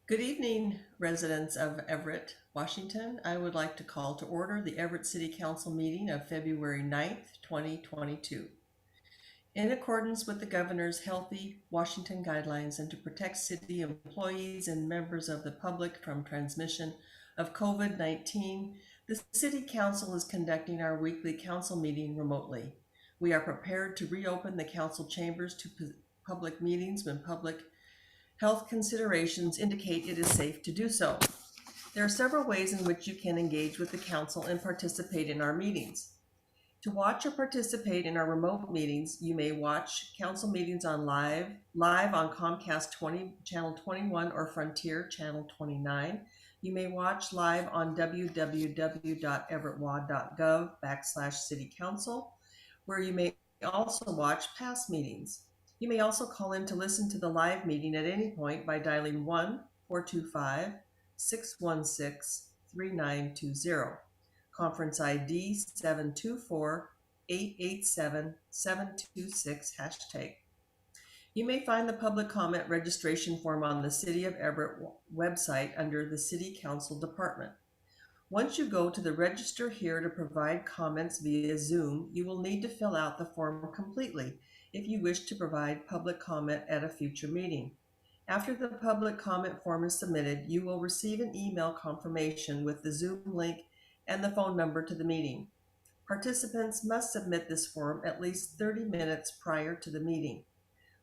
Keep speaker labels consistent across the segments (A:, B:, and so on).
A: Good evening, residents of Everett, Washington. I would like to call to order the Everett City Council meeting of February 9th, 2022. In accordance with the Governor's Healthy Washington guidelines and to protect city employees and members of the public from transmission of COVID-19, the City Council is conducting our weekly council meeting remotely. We are prepared to reopen the council chambers to public meetings when public health considerations indicate it is safe to do so. There are several ways in which you can engage with the council and participate in our meetings. To watch or participate in our remote meetings, you may watch council meetings on live on Comcast Channel 21 or Frontier Channel 29. You may watch live on www.everettwa.gov/citycouncil, where you may also watch past meetings. You may also call in to listen to the live meeting at any point by dialing 1-425-616-3920. Conference ID 724-887-726 #. You may find the public comment registration form on the City of Everett website under the City Council Department. Once you go to the Register Here to provide comments via Zoom, you will need to fill out the form completely if you wish to provide public comment at a future meeting. After the public comment form is submitted, you will receive an email confirmation with the Zoom link and the phone number to the meeting. Participants must submit this form at least 30 minutes prior to the meeting.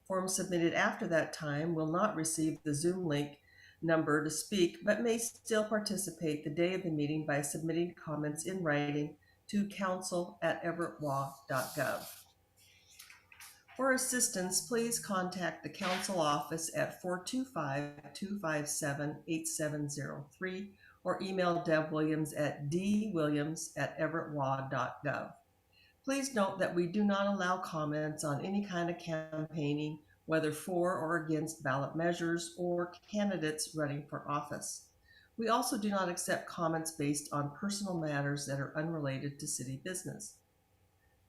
A: Forms submitted after that time will not receive the Zoom link number to speak, but may still participate the day of the meeting by submitting comments in writing to council@everettwa.gov. For assistance, please contact the council office at 425-257-8703 or email Deb Williams at dwilliams@everettwa.gov. Please note that we do not allow comments on any kind of campaigning, whether for or against ballot measures or candidates running for office. We also do not accept comments based on personal matters that are unrelated to city business.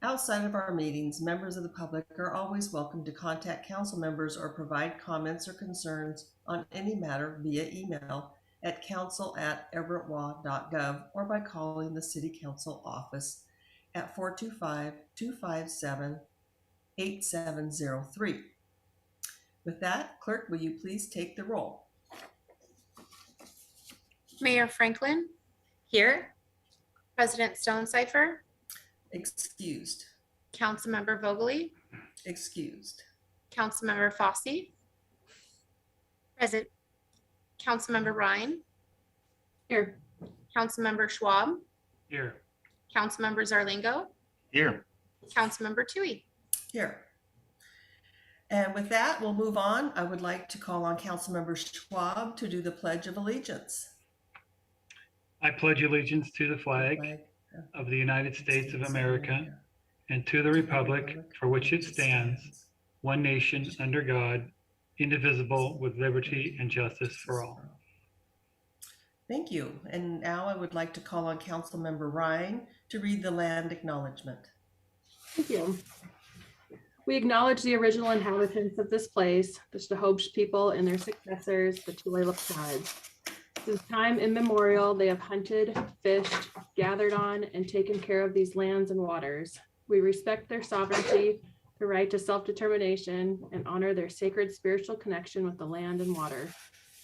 A: Outside of our meetings, members of the public are always welcome to contact council members or provide comments or concerns on any matter via email at council@everettwa.gov or by calling the City Council office at 425-257-8703. With that, clerk, will you please take the roll?
B: Mayor Franklin,
C: Here.
B: President Stonecipher,
A: Excused.
B: Councilmember Vogely,
A: Excused.
B: Councilmember Fossey,
C: Present.
B: Councilmember Ryan,
C: Here.
B: Councilmember Schwab,
D: Here.
B: Councilmember Zarlingo,
D: Here.
B: Councilmember Tui.
A: Here. And with that, we'll move on. I would like to call on Councilmember Schwab to do the Pledge of Allegiance.
D: I pledge allegiance to the flag of the United States of America and to the republic for which it stands, one nation under God, indivisible, with liberty and justice for all.
A: Thank you. And now I would like to call on Councilmember Ryan to read the land acknowledgement.
E: Thank you. We acknowledge the original inhabitants of this place, the Snohomish people and their successors, the Tulalip tribes. Since time immemorial, they have hunted, fished, gathered on, and taken care of these lands and waters. We respect their sovereignty, the right to self-determination, and honor their sacred spiritual connection with the land and water.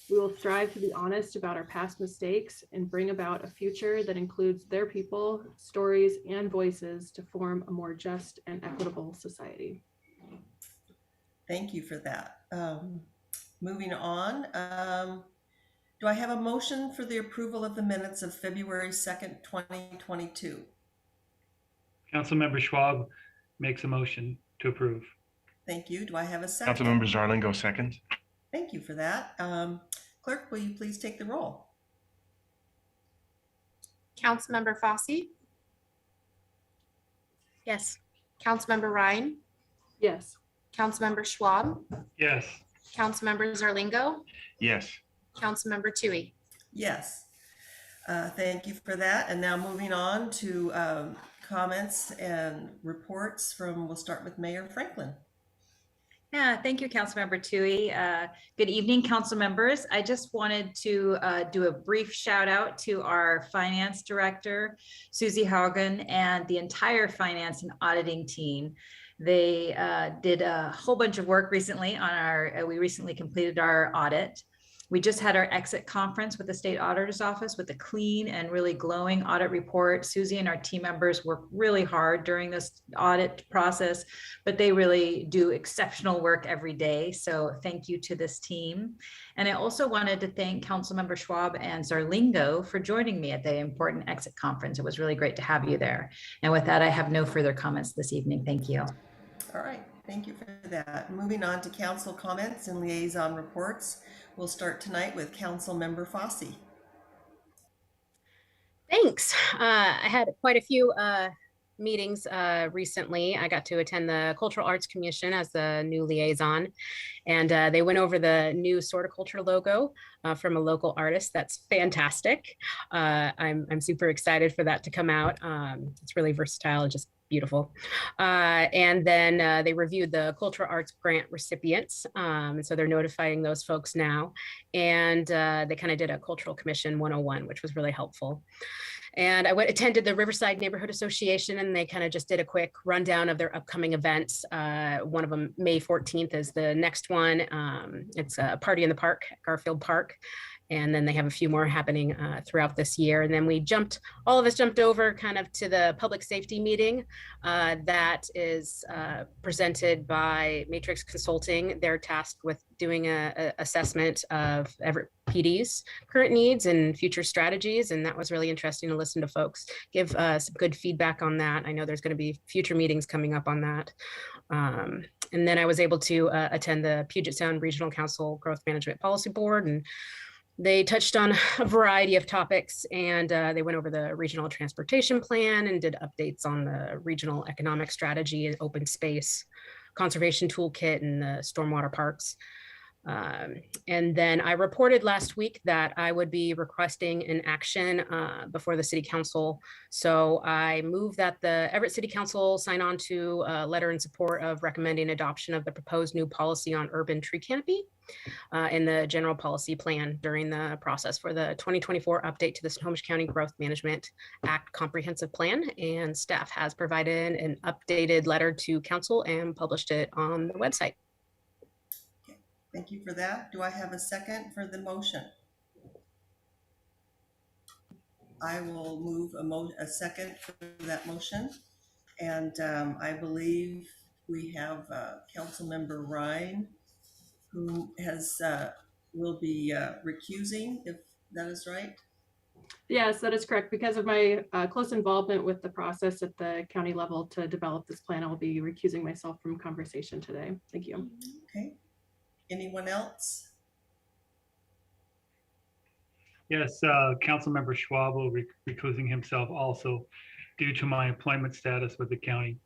E: We will strive to be honest about our past mistakes and bring about a future that includes their people, stories, and voices to form a more just and equitable society.
A: Thank you for that. Moving on, do I have a motion for the approval of the minutes of February 2nd, 2022?
D: Councilmember Schwab makes a motion to approve.
A: Thank you. Do I have a second?
F: Councilmember Zarlingo, second.
A: Thank you for that. Clerk, will you please take the roll?
B: Councilmember Fossey,
C: Yes.
B: Councilmember Ryan,
E: Yes.
B: Councilmember Schwab,
D: Yes.
B: Councilmember Zarlingo,
F: Yes.
B: Councilmember Tui.
A: Yes. Thank you for that. And now moving on to comments and reports from, we'll start with Mayor Franklin.
F: Yeah, thank you, Councilmember Tui. Good evening, council members. I just wanted to do a brief shout out to our finance director, Susie Haugen, and the entire finance and auditing team. They did a whole bunch of work recently on we recently completed our audit. We just had our exit conference with the state auditor's office with a clean and really glowing audit report. Susie and our team members worked really hard during this audit process, but they really do exceptional work every day. So thank you to this team. And I also wanted to thank Councilmember Schwab and Zarlingo for joining me at the important exit conference. It was really great to have you there. And with that, I have no further comments this evening. Thank you.
A: All right, thank you for that. Moving on to council comments and liaison reports. We'll start tonight with Council Member Fossey.
C: Thanks. I had quite a few meetings recently. I got to attend the Cultural Arts Commission as the new liaison, and they went over the new Sorticulture logo from a local artist. That's fantastic. I'm super excited for that to come out. It's really versatile and just beautiful. And then they reviewed the cultural arts grant recipients. And so they're notifying those folks now. And they kind of did a cultural commission 101, which was really helpful. And I attended the Riverside Neighborhood Association, and they kind of just did a quick rundown of their upcoming events. One of them, May 14th, is the next one. It's a party in the park, Garfield Park. And then they have a few more happening throughout this year. And then all of us jumped over kind of to the public safety meeting that is presented by Matrix Consulting. They're tasked with doing a assessment of Everett PD's current needs and future strategies. And that was really interesting to listen to folks give some good feedback on that. I know there's going to be future meetings coming up on that. And then I was able to attend the Puget Sound Regional Council Growth Management Policy Board, and they touched on a variety of topics, and they went over the regional transportation plan and did updates on the regional economic strategy and open space conservation toolkit and the stormwater parks. And then I reported last week that I would be requesting an action before the city council. So I move that the Everett City Council sign on to a letter in support of recommending adoption of the proposed new policy on urban tree canopy in the general policy plan during the process for the 2024 update to the Snohomish County Growth Management Act Comprehensive Plan. And staff has provided an updated letter to council and published it on the website.
A: Thank you for that. Do I have a second for the motion? I will move a second for that motion. And I believe we have Councilmember Ryan, who will be recusing, if that is right.
E: Yes, that is correct. Because of my close involvement with the process at the county level to develop this plan, I will be recusing myself from conversation today. Thank you.
A: Okay. Anyone else?
D: Yes, Councilmember Schwab will be recusing himself also due to my employment status with the county.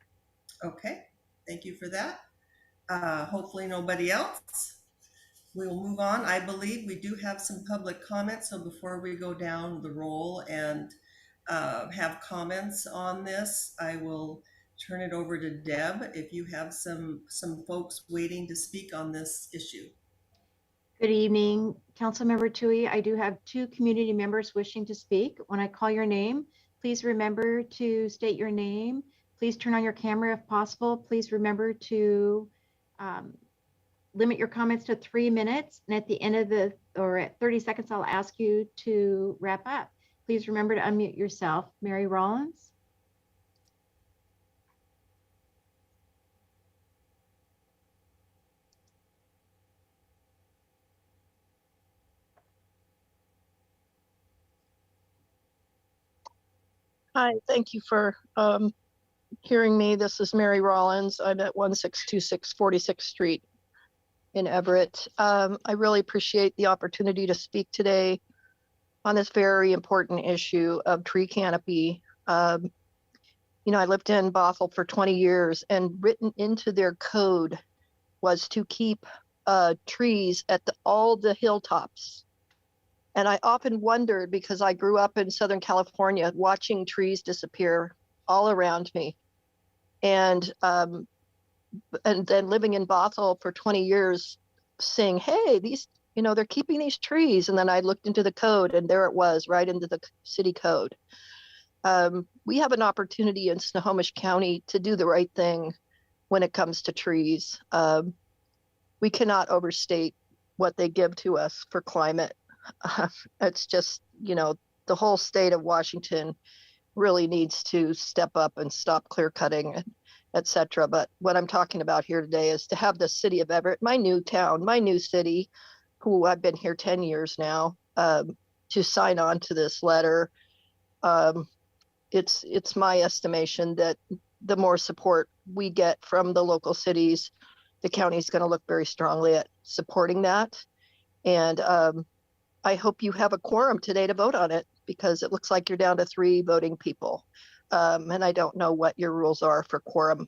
A: Okay, thank you for that. Hopefully nobody else. We will move on. I believe we do have some public comments. So before we go down the roll and have comments on this, I will turn it over to Deb if you have some folks waiting to speak on this issue.
G: Good evening, Councilmember Tui. I do have two community members wishing to speak. When I call your name, please remember to state your name. Please turn on your camera if possible. Please remember to limit your comments to 3 minutes. And at the end of at 30 seconds, I'll ask you to wrap up. Please remember to unmute yourself. Mary Rollins.
H: Hi, thank you for hearing me. This is Mary Rollins. I'm at 1626 46th Street in Everett. I really appreciate the opportunity to speak today on this very important issue of tree canopy. I lived in Bothell for 20 years, and written into their code was to keep trees at all the hilltops. And I often wondered, because I grew up in Southern California, watching trees disappear all around me. And and then living in Bothell for 20 years, saying, hey, these, they're keeping these trees. And then I looked into the code, and there it was, right into the city code. We have an opportunity in Snohomish County to do the right thing when it comes to trees. We cannot overstate what they give to us for climate. It's just, the whole state of Washington really needs to step up and stop clear cutting, et cetera. But what I'm talking about here today is to have the city of Everett, my new town, my new city, who I've been here 10 years now, to sign on to this letter. It's my estimation that the more support we get from the local cities, the county is going to look very strongly at supporting that. And I hope you have a quorum today to vote on it, because it looks like you're down to 3 voting people. And I don't know what your rules are for quorum,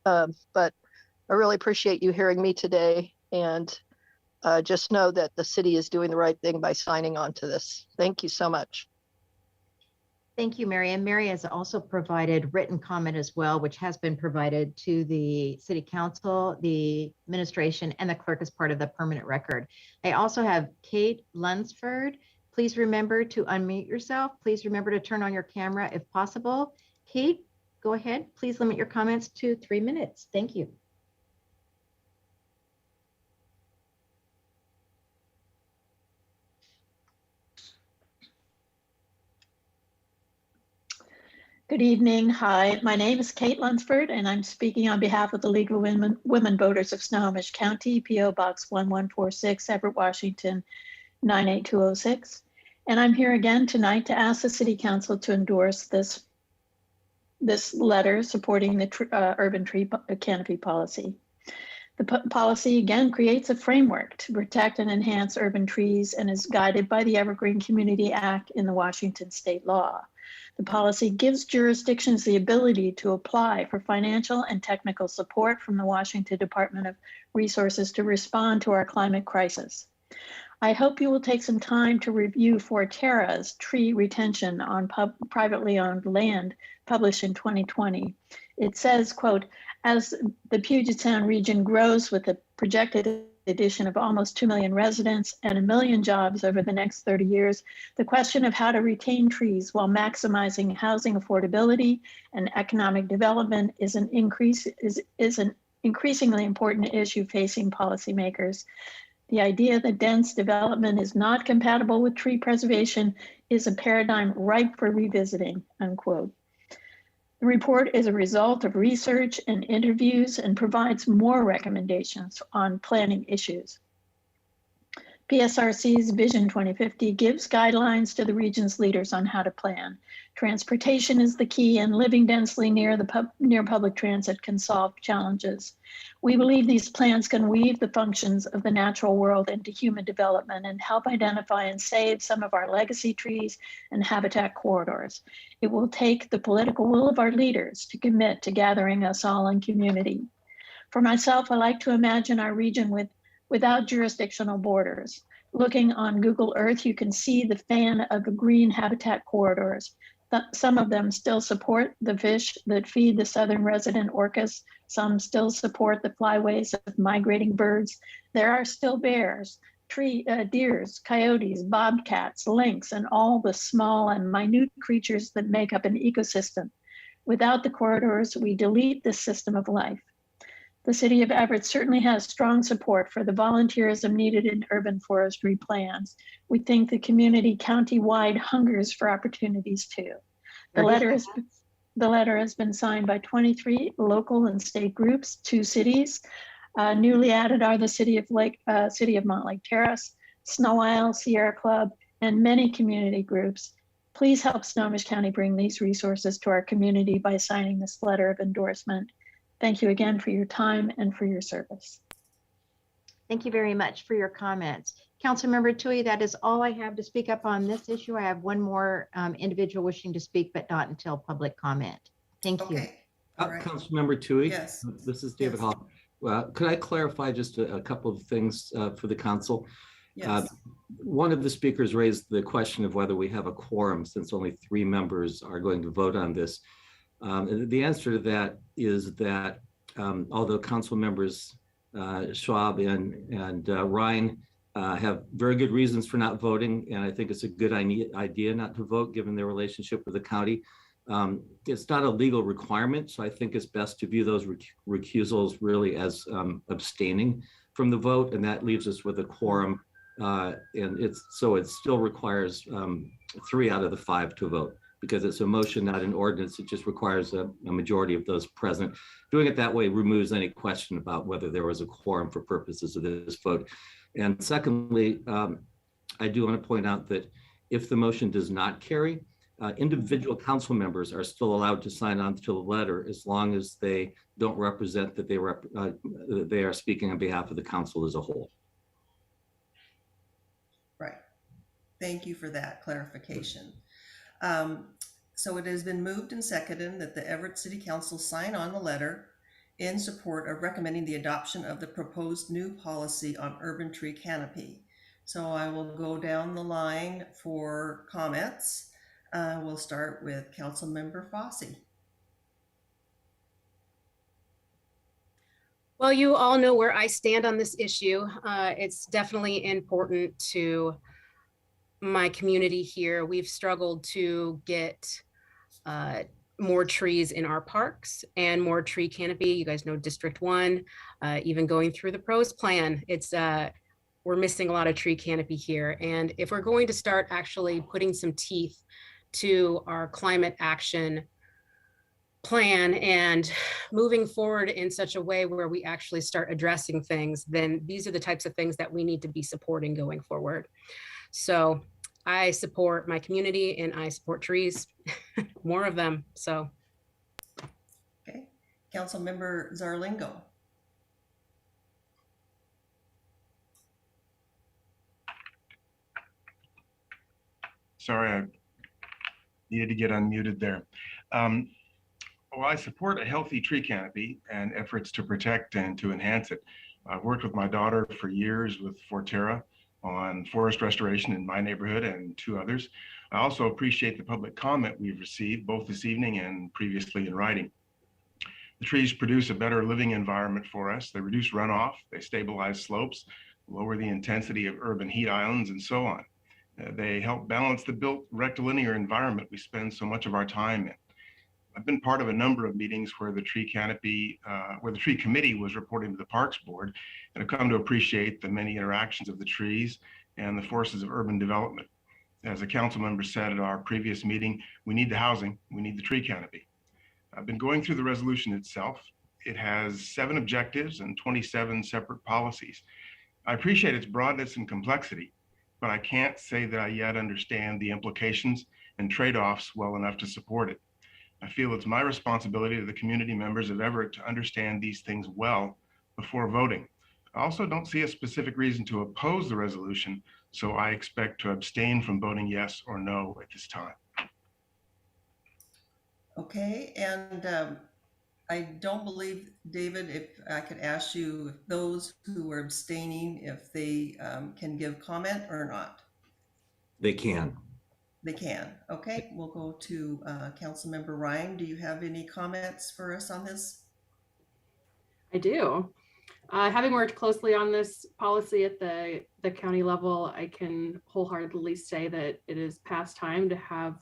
H: but I really appreciate you hearing me today. And just know that the city is doing the right thing by signing on to this. Thank you so much.
G: Thank you, Mary. And Mary has also provided written comment as well, which has been provided to the city council, the administration, and the clerk as part of the permanent record. I also have Kate Lunsford. Please remember to unmute yourself. Please remember to turn on your camera if possible. Kate, go ahead. Please limit your comments to 3 minutes. Thank you.
I: Good evening. Hi, my name is Kate Lunsford, and I'm speaking on behalf of the League of Women Voters of Snohomish County, P.O. Box 1146, Everett, Washington, 98206. And I'm here again tonight to ask the City Council to endorse this letter supporting the urban tree canopy policy. The policy again creates a framework to protect and enhance urban trees and is guided by the Evergreen Community Act in the Washington state law. The policy gives jurisdictions the ability to apply for financial and technical support from the Washington Department of Resources to respond to our climate crisis. I hope you will take some time to review Forterra's tree retention on privately owned land published in 2020. It says, quote, as the Puget Sound region grows with a projected addition of almost 2 million residents and 1 million jobs over the next 30 years, the question of how to retain trees while maximizing housing affordability and economic development is an increasingly important issue facing policymakers. The idea that dense development is not compatible with tree preservation is a paradigm ripe for revisiting, unquote. The report is a result of research and interviews and provides more recommendations on planning issues. PSRC's Vision 2050 gives guidelines to the region's leaders on how to plan. Transportation is the key, and living densely near public transit can solve challenges. We believe these plans can weave the functions of the natural world into human development and help identify and save some of our legacy trees and habitat corridors. It will take the political will of our leaders to commit to gathering us all in community. For myself, I like to imagine our region without jurisdictional borders. Looking on Google Earth, you can see the fan of the green habitat corridors. Some of them still support the fish that feed the southern resident orcas. Some still support the flyways of migrating birds. There are still bears, deers, coyotes, bobcats, lynx, and all the small and minute creatures that make up an ecosystem. Without the corridors, we delete this system of life. The City of Everett certainly has strong support for the volunteerism needed in urban forestry plans. We think the community countywide hungers for opportunities too. The letter has been signed by 23 local and state groups, 2 cities. Newly added are the City of Montlake Terrace, Snow Isle, Sierra Club, and many community groups. Please help Snohomish County bring these resources to our community by signing this letter of endorsement. Thank you again for your time and for your service.
G: Thank you very much for your comments. Councilmember Tui, that is all I have to speak up on this issue. I have one more individual wishing to speak, but not until public comment. Thank you.
A: Okay. All right.
J: Councilmember Tui.
A: Yes.
J: This is David
A: Yes.
J: Hall. Could I clarify just a couple of things for the council?
A: Yes.
J: One of the speakers raised the question of whether we have a quorum since only 3 members are going to vote on this. The answer to that is that although council members Schwab and Ryan have very good reasons for not voting, and I think it's a good idea not to vote given their relationship with the county. It's not a legal requirement, so I think it's best to view those recusals really as abstaining from the vote, and that leaves us with a quorum. And it still requires 3 out of the 5 to vote, because it's a motion, not an ordinance. It just requires a majority of those present. Doing it that way removes any question about whether there was a quorum for purposes of this vote. And secondly, I do want to point out that if the motion does not carry, individual council members are still allowed to sign on to the letter as long as they don't represent that they are speaking on behalf of the council as a whole.
A: Right. Thank you for that clarification. So it has been moved and seconded that the Everett City Council sign on the letter in support of recommending the adoption of the proposed new policy on urban tree canopy. So I will go down the line for comments. We'll start with Councilmember Fossey.
C: Well, you all know where I stand on this issue. It's definitely important to my community here. We've struggled to get more trees in our parks and more tree canopy. You guys know District 1, even going through the Prose plan, we're missing a lot of tree canopy here. And if we're going to start actually putting some teeth to our climate action plan and moving forward in such a way where we actually start addressing things, then these are the types of things that we need to be supporting going forward. So I support my community and I support trees, more of them. So.
A: Okay, Councilmember Zarlingo.
K: Sorry, I needed to get unmuted there. Well, I support a healthy tree canopy and efforts to protect and to enhance it. I've worked with my daughter for years with Forterra on forest restoration in my neighborhood and 2 others. I also appreciate the public comment we've received both this evening and previously in writing. The trees produce a better living environment for us. They reduce runoff, they stabilize slopes, lower the intensity of urban heat islands, and so on. They help balance the built rectilinear environment we spend so much of our time in. I've been part of a number of meetings where the tree canopy, where the tree committee was reporting to the Parks Board, and have come to appreciate the many interactions of the trees and the forces of urban development. As a council member said at our previous meeting, we need the housing, we need the tree canopy. I've been going through the resolution itself. It has 7 objectives and 27 separate policies. I appreciate its broadness and complexity, but I can't say that I yet understand the implications and trade-offs well enough to support it. I feel it's my responsibility to the community members of Everett to understand these things well before voting. I also don't see a specific reason to oppose the resolution, so I expect to abstain from voting yes or no at this time.
A: Okay, and I don't believe, David, if I could ask you, if those who are abstaining, if they can give comment or not?
J: They can.
A: They can. Okay, we'll go to Councilmember Ryan. Do you have any comments for us on this?
E: I do. Having worked closely on this policy at the county level, I can wholeheartedly say that it is past time to have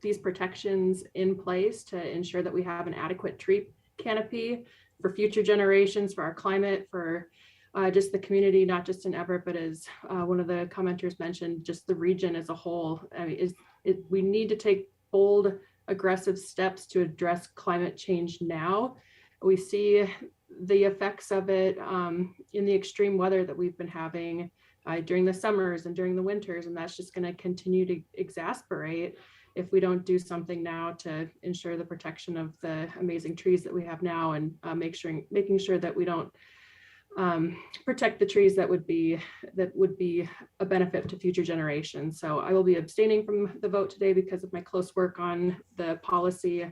E: these protections in place to ensure that we have an adequate tree canopy for future generations, for our climate, for just the community, not just in Everett, but as one of the commenters mentioned, just the region as a whole. I mean, we need to take bold, aggressive steps to address climate change now. We see the effects of it in the extreme weather that we've been having during the summers and during the winters, and that's just going to continue to exacerbate if we don't do something now to ensure the protection of the amazing trees that we have now, and making sure that we don't protect the trees that would be a benefit to future generations. So I will be abstaining from the vote today because of my close work on the policy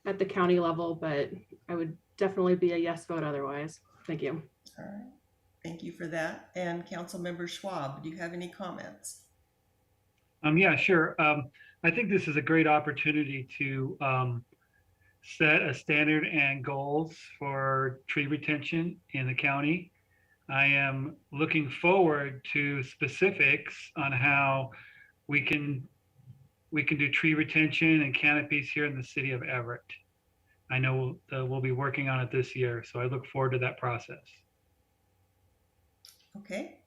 E: at the county level, but I would definitely be a yes vote otherwise. Thank you.
A: All right, thank you for that. And Councilmember Schwab, do you have any comments?
D: Yeah, sure. I think this is a great opportunity to set a standard and goals for tree retention in the county. I am looking forward to specifics on how we can do tree retention and canopies here in the city of Everett. I know we'll be working on it this year, so I look forward to that process.
A: Okay.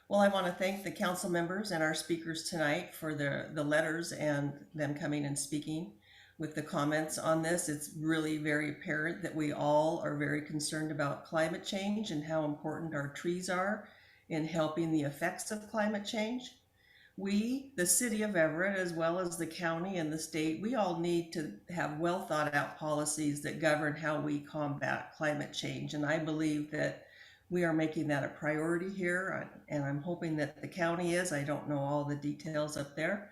A: Well, I want to thank the council members and our speakers tonight for the letters and them coming and speaking with the comments on this. It's really very apparent that we all are very concerned about climate change and how important our trees are in helping the effects of climate change. We, the city of Everett, as well as the county and the state, we all need to have well thought out policies that govern how we combat climate change. And I believe that we are making that a priority here, and I'm hoping that the county is. I don't know all the details up there,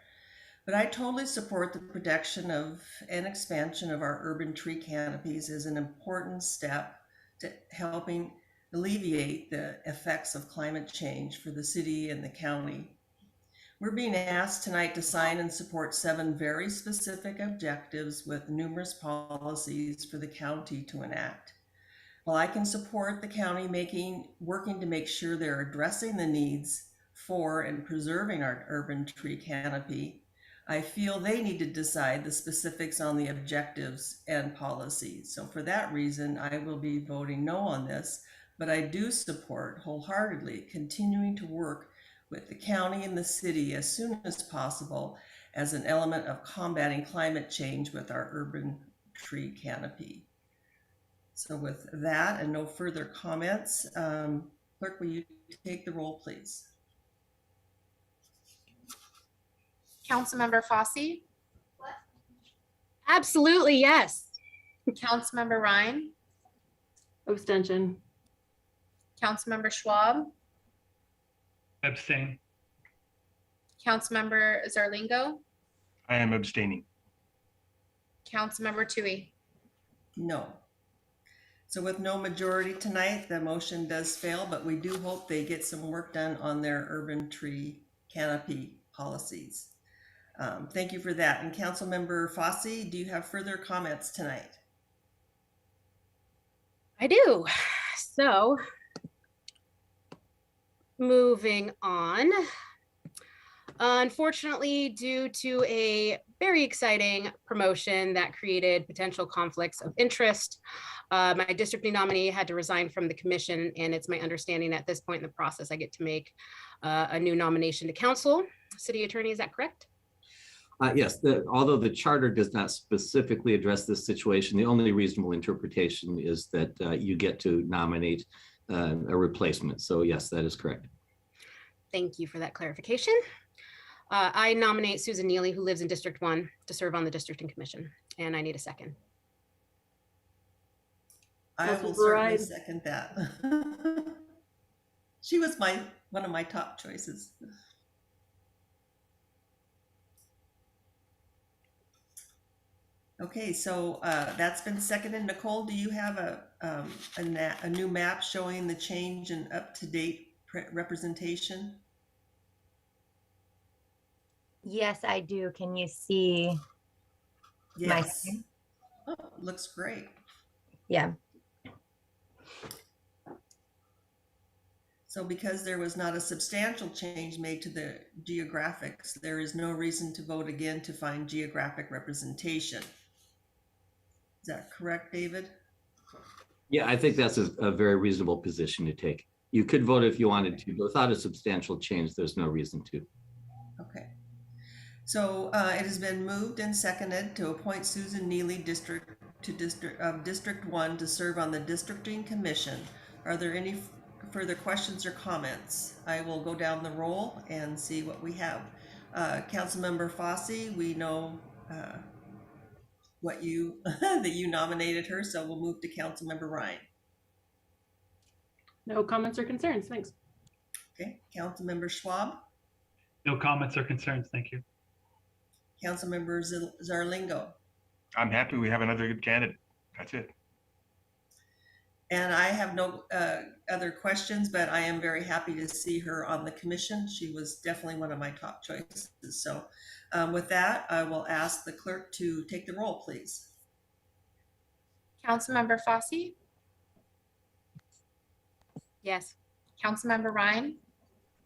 A: but I totally support the protection of and expansion of our urban tree canopies as an important step to helping alleviate the effects of climate change for the city and the county. We're being asked tonight to sign and support 7 very specific objectives with numerous policies for the county to enact. While I can support the county working to make sure they're addressing the needs for and preserving our urban tree canopy, I feel they need to decide the specifics on the objectives and policies. So for that reason, I will be voting no on this, but I do support wholeheartedly continuing to work with the county and the city as soon as possible as an element of combating climate change with our urban tree canopy. So with that and no further comments, clerk, will you take the roll, please?
B: Councilmember Fosse,
C: Absolutely, yes.
B: Councilmember Ryan,
E: Abstention.
B: Councilmember Schwab,
D: Abstain.
B: Councilmember Zarlingo,
K: I am abstaining.
B: Councilmember Tui.
A: No. So with no majority tonight, the motion does fail, but we do hope they get some work done on their urban tree canopy policies. Thank you for that. And Councilmember Fosse, do you have further comments tonight?
C: I do. So moving on. Unfortunately, due to a very exciting promotion that created potential conflicts of interest, my districting nominee had to resign from the commission, and it's my understanding at this point in the process, I get to make a new nomination to council. City Attorney, is that correct?
J: Yes, although the charter does not specifically address this situation, the only reasonable interpretation is that you get to nominate a replacement. So yes, that is correct.
C: Thank you for that clarification. I nominate Susan Neely, who lives in District 1, to serve on the districting commission, and I need a second.
A: I will certainly second that. She was one of my top choices. Okay, so that's been seconded. Nicole, do you have a new map showing the change in up-to-date representation?
L: Yes, I do. Can you see my
A: Yes.
L: screen?
A: Oh, looks great.
L: Yeah.
A: So because there was not a substantial change made to the geographics, there is no reason to vote again to find geographic representation. Is that correct, David?
J: Yeah, I think that's a very reasonable position to take. You could vote if you wanted to, but without a substantial change, there's no reason to.
A: Okay. So it has been moved and seconded to appoint Susan Neely District 1 to serve on the districting commission. Are there any further questions or comments? I will go down the roll and see what we have. Councilmember Fosse, we know what you that you nominated her, so we'll move to Councilmember Ryan.
E: No comments or concerns. Thanks.
A: Okay, Councilmember Schwab.
D: No comments or concerns. Thank you.
A: Councilmember Zarlingo.
K: I'm happy we have another good candidate. That's it.
A: And I have no other questions, but I am very happy to see her on the commission. She was definitely one of my top choices. So with that, I will ask the clerk to take the roll, please.
B: Councilmember Fosse,
C: Yes.
B: Councilmember Ryan,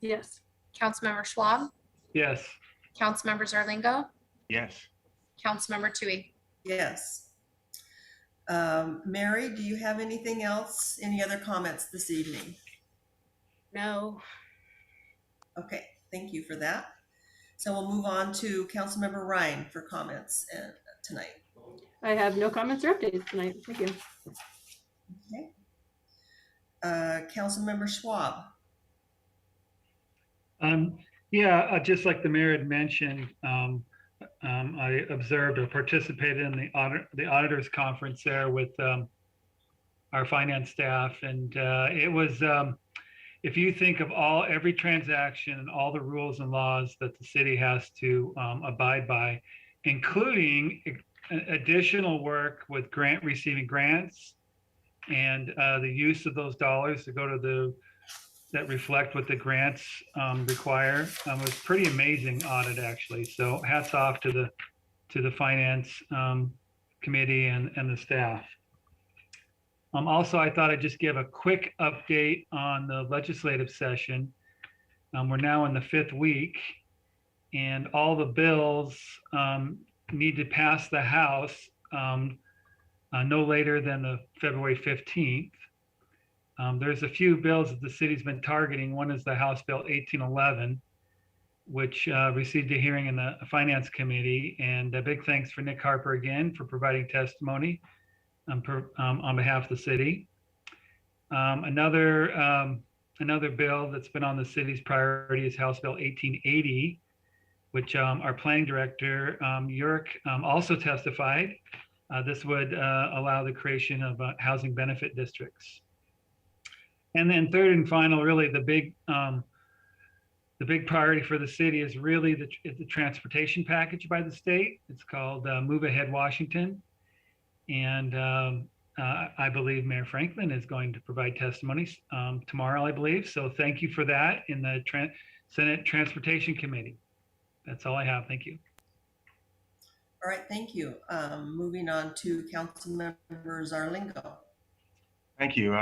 E: Yes.
B: Councilmember Schwab,
D: Yes.
B: Councilmember Zarlingo,
K: Yes.
B: Councilmember Tui.
A: Yes. Mary, do you have anything else? Any other comments this evening?
C: No.
A: Okay, thank you for that. So we'll move on to Councilmember Ryan for comments tonight.
E: I have no comments or updates tonight. Thank you.
A: Okay. Councilmember Schwab.
D: Just like the mayor had mentioned, I observed or participated in the auditors conference there with our finance staff, and it was, if you think of every transaction and all the rules and laws that the city has to abide by, including additional work with receiving grants and the use of those dollars to go to that reflect what the grants require. It was pretty amazing audit, actually. So hats off to the finance committee and the staff. Also, I thought I'd just give a quick update on the legislative session. We're now in the 5th week, and all the bills need to pass the House no later than the February 15th. There's a few bills that the city's been targeting. One is the House Bill 1811, which received a hearing in the Finance Committee. And a big thanks for Nick Harper again for providing testimony on behalf of the city. Another bill that's been on the city's priority is House Bill 1880, which our planning director, Yurk, also testified. This would allow the creation of housing benefit districts. And then third and final, really the big priority for the city is really the transportation package by the state. It's called Move Ahead Washington. And I believe Mayor Franklin is going to provide testimonies tomorrow, I believe. So thank you for that in the Senate Transportation Committee. That's all I have. Thank you.
A: All right, thank you. Moving on to Councilmember Zarlingo.
K: Thank you.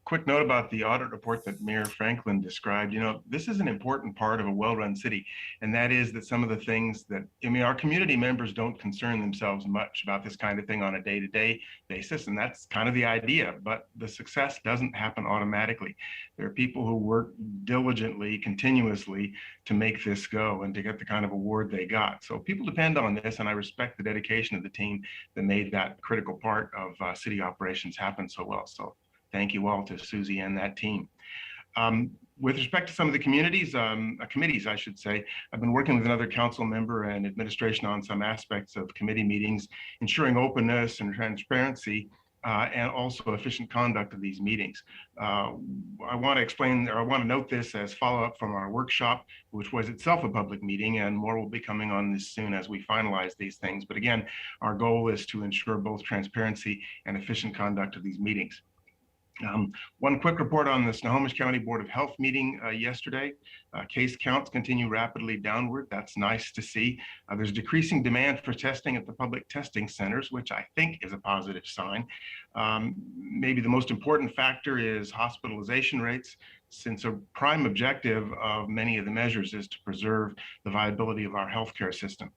K: Quick note about the audit report that Mayor Franklin described. You know, this is an important part of a well-run city, and that is that some of the things that, our community members don't concern themselves much about this kind of thing on a day-to-day basis, and that's kind of the idea, but the success doesn't happen automatically. There are people who work diligently, continuously to make this go and to get the kind of award they got. So people depend on this, and I respect the dedication of the team that made that critical part of city operations happen so well. So thank you all to Susie and that team. With respect to some of the communities, committees, I should say, I've been working with another council member and administration on some aspects of committee meetings, ensuring openness and transparency, and also efficient conduct of these meetings. I want to explain, or I want to note this as follow-up from our workshop, which was itself a public meeting, and more will be coming on this soon as we finalize these things. But again, our goal is to ensure both transparency and efficient conduct of these meetings. One quick report on the Snohomish County Board of Health meeting yesterday. Case counts continue rapidly downward. That's nice to see. There's decreasing demand for testing at the public testing centers, which I think is a positive sign. Maybe the most important factor is hospitalization rates, since a prime objective of many of the measures is to preserve the viability of our healthcare system.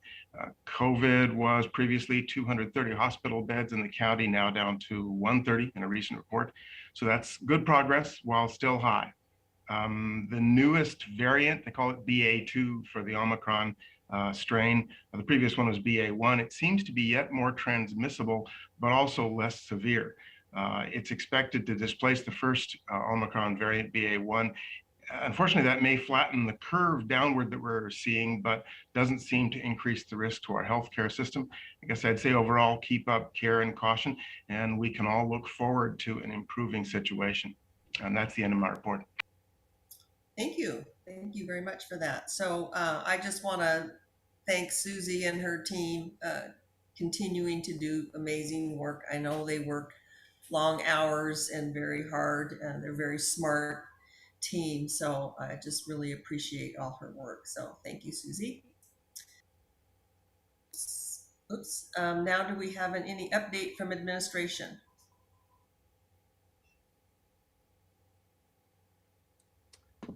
K: COVID was previously 230 hospital beds in the county, now down to 130 in a recent report. So that's good progress while still high. The newest variant, they call it BA2 for the Omicron strain. The previous one was BA1. It seems to be yet more transmissible, but also less severe. It's expected to displace the first Omicron variant, BA1. Unfortunately, that may flatten the curve downward that we're seeing, but doesn't seem to increase the risk to our healthcare system. I guess I'd say overall, keep up care and caution, and we can all look forward to an improving situation. And that's the end of my report.
A: Thank you. Thank you very much for that. So I just want to thank Susie and her team continuing to do amazing work. I know they work long hours and very hard, and they're very smart team. So I just really appreciate all her work. So thank you, Susie. Oops. Now do we have any update from administration?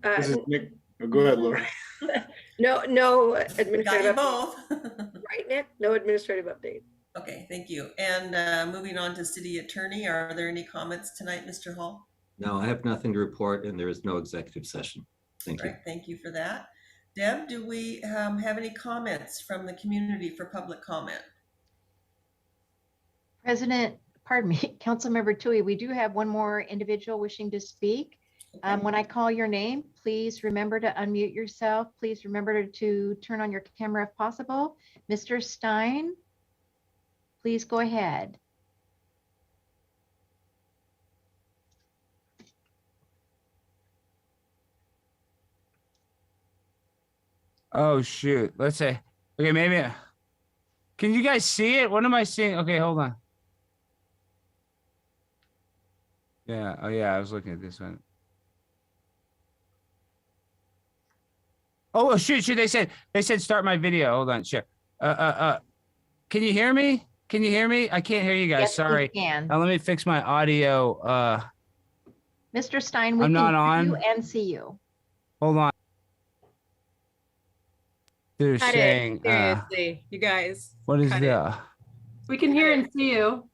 M: This is Nick. Oh, go ahead, Lori.
N: No
A: Got you
N: administrative update.
A: both.
N: Right, Nick? No administrative update.
A: Okay, thank you. And moving on to city attorney, are there any comments tonight, Mr. Hall?
J: No, I have nothing to report, and there is no executive session. Thank
A: All
J: you.
A: right, thank you for that. Deb, do we have any comments from the community for public comment?
G: Pardon me, Councilmember Tui, we do have one more individual wishing to speak.
A: Okay.
G: When I call your name, please remember to unmute yourself. Please remember to turn on your camera if possible. Mr. Stein, please go ahead.
O: Oh shoot. Let's say, okay, maybe. Can you guys see it? What am I seeing? Okay, hold on. Yeah. Oh yeah, I was looking at this one. Oh shoot, they said start my video. Hold on, sure. Can you hear me? Can you hear me? I can't hear you guys.
G: Yes,
O: Sorry.
G: we can.
O: Let me fix my audio.
G: Mr. Stein, we
O: I'm
G: can
O: not
G: hear you
O: on.
G: and see you.
O: Hold on. They're
C: Cut
O: saying,
C: it. Seriously, you guys.
O: what is
C: cut
O: the?
E: We can hear and see you.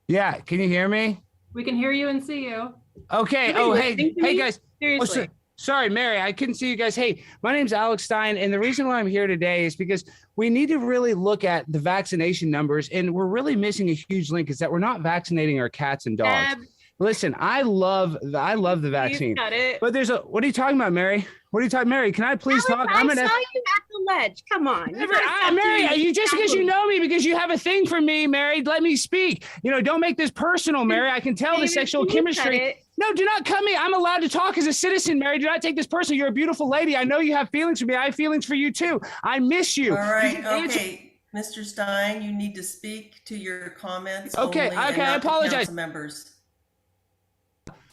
O: Yeah, can you hear me?
E: We can hear you and see you.
O: Okay.
C: Are you
O: Oh, hey,
C: listening to
O: hey
C: me?
O: guys. Oh,
C: Seriously.
O: sorry, Mary, I couldn't see you guys. Hey, my name's Alex Stein, and the reason why I'm here today is because we need to really look at the vaccination numbers, and we're really missing a huge link is that we're not vaccinating our cats and dogs. Listen, I love the vaccine,
C: Cut it.
O: but there's what are you talking about, Mary? What are you talking, Mary? Can I please talk?
C: I saw you at the ledge. Come on. You gotta stop
O: Mary,
C: doing
O: you
C: this.
O: just because you know me, because you have a thing for me, Mary, let me speak. You know, don't make this personal, Mary. I can tell the
C: David,
O: sexual
C: can you cut
O: chemistry.
C: it?
O: No, do not cut me. I'm allowed to talk as a citizen, Mary. Do not take this personal. You're a beautiful lady. I know you have feelings for me. I have feelings for you too. I miss you.
A: All right,
O: You answer-
A: okay. Mr. Stein, you need to speak to your comments
O: Okay,
A: only and
O: okay, I
A: not to
O: apologize.
A: council members.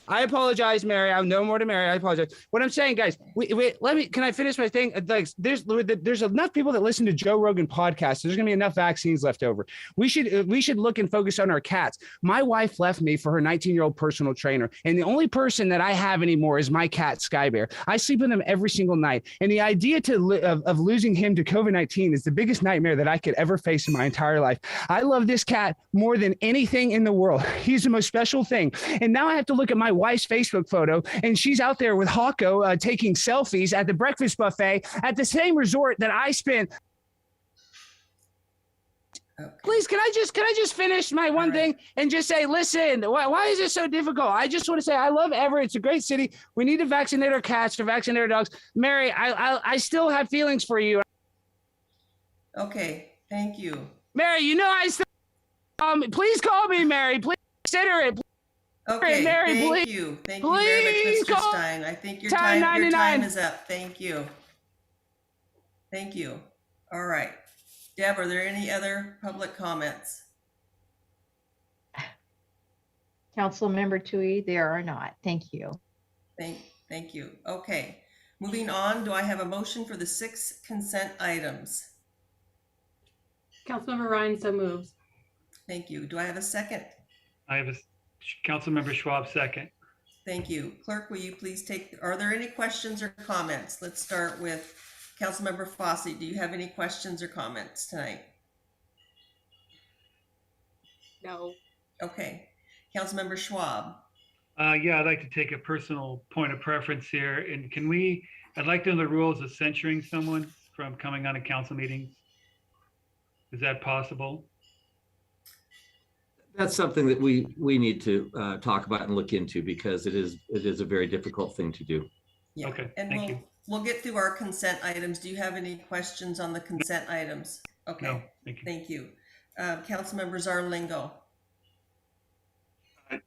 O: I apologize, Mary. I'm no more to Mary. I apologize. What I'm saying, guys, can I finish my thing? Like, there's enough people that listen to Joe Rogan podcasts. There's gonna be enough vaccines left over. We should look and focus on our cats. My wife left me for her 19-year-old personal trainer, and the only person that I have anymore is my cat, Sky Bear. I sleep with him every single night, and the idea of losing him to COVID-19 is the biggest nightmare that I could ever face in my entire life. I love this cat more than anything in the world. He's the most special thing, and now I have to look at my wife's Facebook photo, and she's out there with Hawko taking selfies at the breakfast buffet at the same resort that I spent.
A: Okay.
O: Please, can I just finish my one thing and just say, listen, why is it so difficult? I just want to say I love Everett. It's a great city. We need to vaccinate our cats, to vaccinate our dogs. Mary, I still have feelings for you.
A: Okay, thank you.
O: Mary, you know I still, please call me, Mary. Please consider it.
A: Okay,
O: Mary,
A: thank
O: please-
A: you. Thank you very
O: please
A: much, Mr.
O: call
A: Stein. I think your
O: time
A: time
O: 99.
A: is up. Thank you. Thank you. All right. Deb, are there any other public comments?
G: Councilmember Tui, there are not. Thank you.
A: Thank you. Okay, moving on. Do I have a motion for the 6 consent items?
E: Councilmember Ryan so moves.
A: Thank you. Do I have a second?
D: I have a Councilmember Schwab second.
A: Thank you. Clerk, will you please are there any questions or comments? Let's start with Councilmember Fossey. Do you have any questions or comments tonight?
C: No.
A: Okay. Councilmember Schwab.
D: Yeah, I'd like to take a personal point of preference here. And I'd like to know the rules of censuring someone from coming on a council meeting. Is that possible?
J: That's something that we need to talk about and look into, because it is a very difficult thing to do.
A: Yeah.
D: Okay,
A: And
D: thank you.
A: we'll get through our consent items. Do you have any questions on the consent items? Okay.
D: No, thank you.
A: Thank you. Councilmember Zarlingo.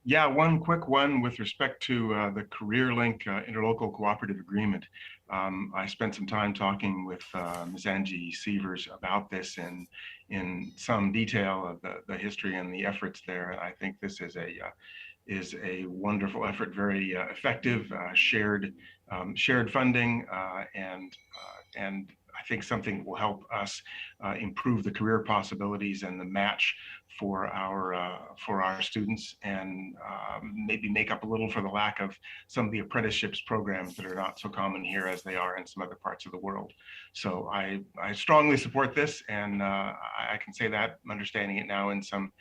K: Yeah, one quick one with respect to the CareerLink Interlocal Cooperative Agreement. I spent some time talking with Ms. Angie Sievers about this in some detail of the history and the efforts there. I think this is a wonderful effort, very effective, shared funding, and I think something will help us improve the career possibilities and the match for our students, and maybe make up a little for the lack of some of the apprenticeships programs that are not so common here as they are in some other parts of the world. So I strongly support this, and I can say that, understanding it now in some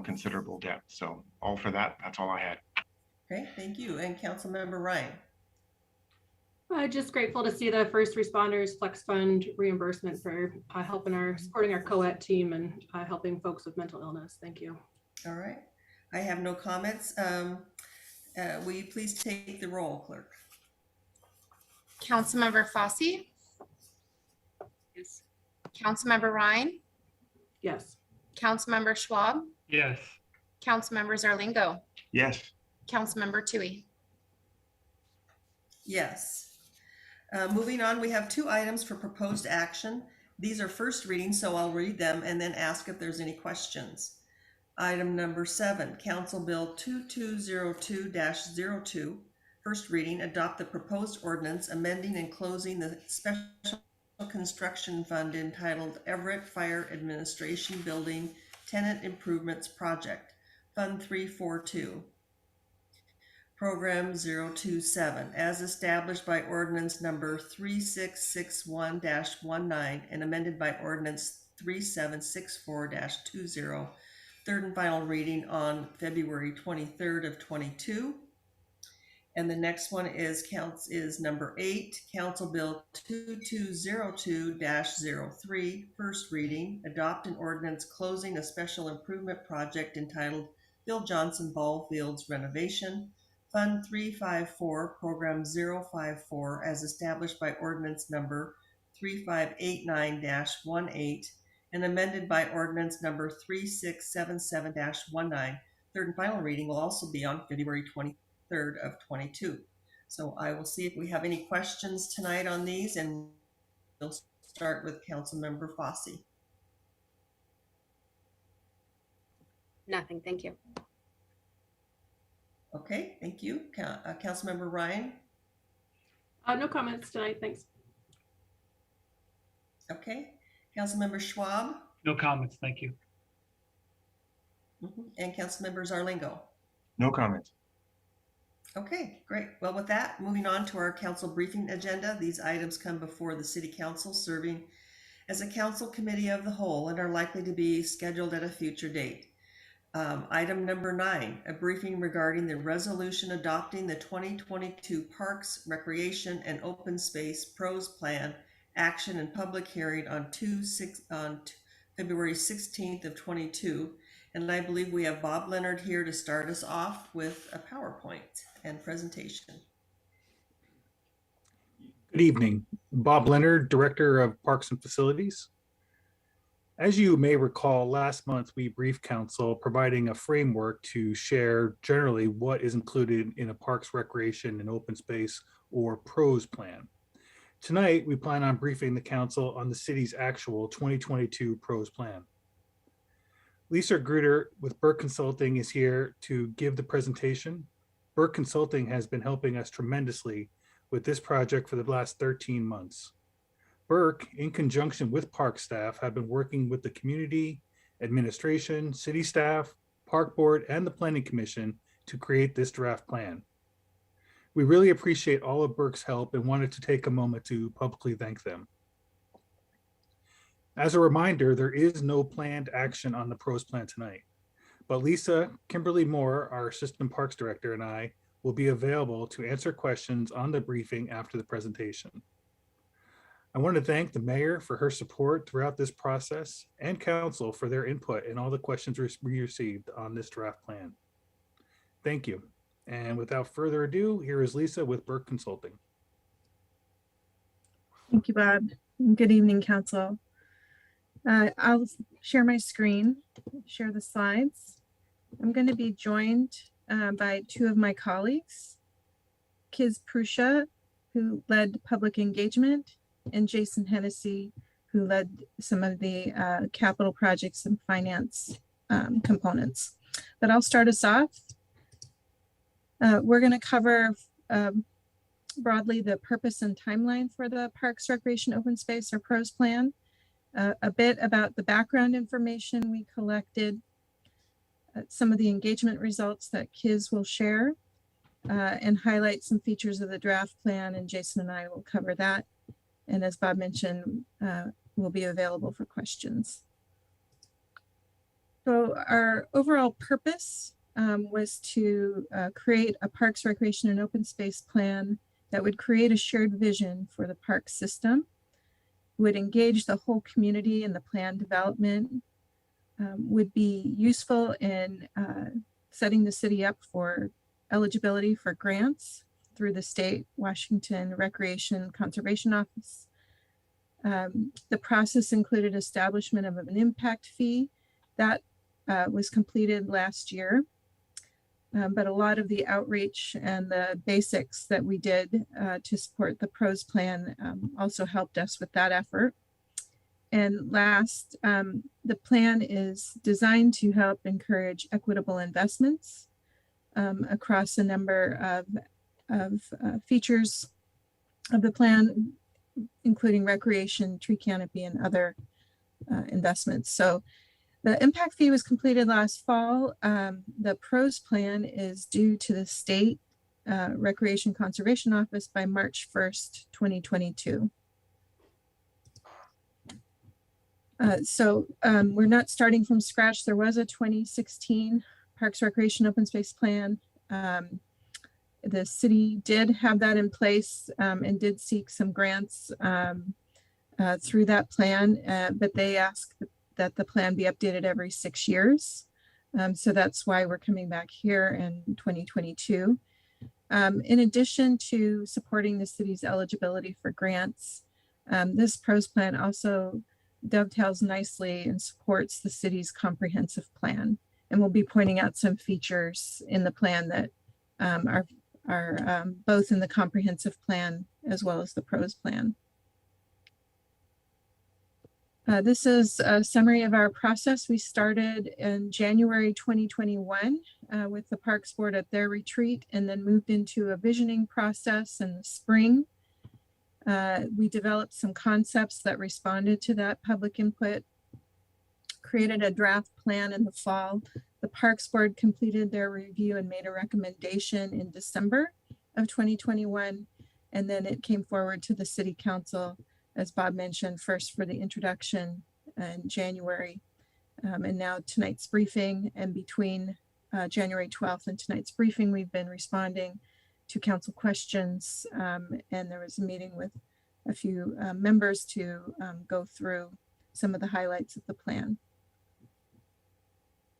K: considerable depth. So all for that. That's all I had.
A: Okay, thank you. And Councilmember Ryan.
E: Just grateful to see the first responders flex fund reimbursement for supporting our co-ed team and helping folks with mental illness. Thank you.
A: All right. I have no comments. Will you please take the roll, clerk?
B: Councilmember Fosse,
C: Yes.
B: Councilmember Ryan,
E: Yes.
B: Councilmember Schwab,
D: Yes.
B: Councilmember Zarlingo,
K: Yes.
B: Councilmember Tui.
A: Yes. Moving on, we have 2 items for proposed action. These are first readings, so I'll read them and then ask if there's any questions. Item number 7, Council Bill 2202-02, first reading, adopt the proposed ordinance amending and closing the special construction fund entitled Everett Fire Administration Building Tenant Improvements Project, Fund 342. Program 027, as established by ordinance number 3661-19 and amended by ordinance 3764-20, third and final reading on February 23rd of 22. And the next one is number 8, Council Bill 2202-03, first reading, adopt an ordinance closing a special improvement project entitled Bill Johnson Ball Fields Renovation, Fund 354, Program 054, as established by ordinance number 3589-18 and amended by ordinance number 3677-19. Third and final reading will also be on February 23rd of 22. So I will see if we have any questions tonight on these, and we'll start with Councilmember Fosse.
C: Nothing, thank you.
A: Okay, thank you. Councilmember Ryan.
E: No comments tonight. Thanks.
A: Okay. Councilmember Schwab.
D: No comments. Thank you.
A: And Councilmember Zarlingo.
K: No comments.
A: Okay, great. Well, with that, moving on to our council briefing agenda. These items come before the City Council serving as a council committee of the whole and are likely to be scheduled at a future date. Item number 9, a briefing regarding the resolution adopting the 2022 Parks, Recreation, and Open Space Prose Plan action and public hearing on February 16th of 22. And I believe we have Bob Leonard here to start us off with a PowerPoint and presentation.
P: Good evening. Bob Leonard, Director of Parks and Facilities. As you may recall, last month we briefed Council providing a framework to share generally what is included in a Parks, Recreation, and Open Space or Prose plan. Tonight, we plan on briefing the Council on the city's actual 2022 Prose plan. Lisa Gruder with Burke Consulting is here to give the presentation. Burke Consulting has been helping us tremendously with this project for the last 13 months. Burke, in conjunction with park staff, have been working with the community, administration, city staff, park board, and the planning commission to create this draft plan. We really appreciate all of Burke's help and wanted to take a moment to publicly thank them. As a reminder, there is no planned action on the Prose plan tonight, but Lisa Kimberly Moore, our Assistant Parks Director, and I will be available to answer questions on the briefing after the presentation. I want to thank the mayor for her support throughout this process and council for their input and all the questions we received on this draft plan. Thank you. And without further ado, here is Lisa with Burke Consulting.
Q: Thank you, Bob. Good evening, council. I'll share my screen, share the slides. I'm going to be joined by 2 of my colleagues, Kiz Prusha, who led public engagement, and Jason Hennessy, who led some of the capital projects and finance components. But I'll start us off. We're going to cover broadly the purpose and timeline for the Parks, Recreation, Open Space or Prose plan, a bit about the background information we collected, some of the engagement results that Kiz will share, and highlight some features of the draft plan, and Jason and I will cover that. And as Bob mentioned, will be available for questions. So our overall purpose was to create a Parks, Recreation, and Open Space plan that would create a shared vision for the park system, would engage the whole community in the plan development, would be useful in setting the city up for eligibility for grants through the state Washington Recreation Conservation Office. The process included establishment of an impact fee that was completed last year. But a lot of the outreach and the basics that we did to support the Prose plan also helped us with that effort. And last, the plan is designed to help encourage equitable investments across a number of features of the plan, including recreation, tree canopy, and other investments. So the impact fee was completed last fall. The Prose plan is due to the state Recreation Conservation Office by March 1st, 2022. So we're not starting from scratch. There was a 2016 Parks, Recreation, Open Space plan. The city did have that in place and did seek some grants through that plan, but they asked that the plan be updated every 6 years. So that's why we're coming back here in 2022. In addition to supporting the city's eligibility for grants, this Prose plan also dovetails nicely and supports the city's comprehensive plan. And we'll be pointing out some features in the plan that are both in the comprehensive plan as well as the Prose plan. This is a summary of our process. We started in January 2021 with the Parks Board at their retreat, and then moved into a visioning process in the spring. We developed some concepts that responded to that public input, created a draft plan in the fall. The Parks Board completed their review and made a recommendation in December of 2021, and then it came forward to the City Council, as Bob mentioned, first for the introduction in January, and now tonight's briefing. And between January 12th and tonight's briefing, we've been responding to council questions, and there was a meeting with a few members to go through some of the highlights of the plan.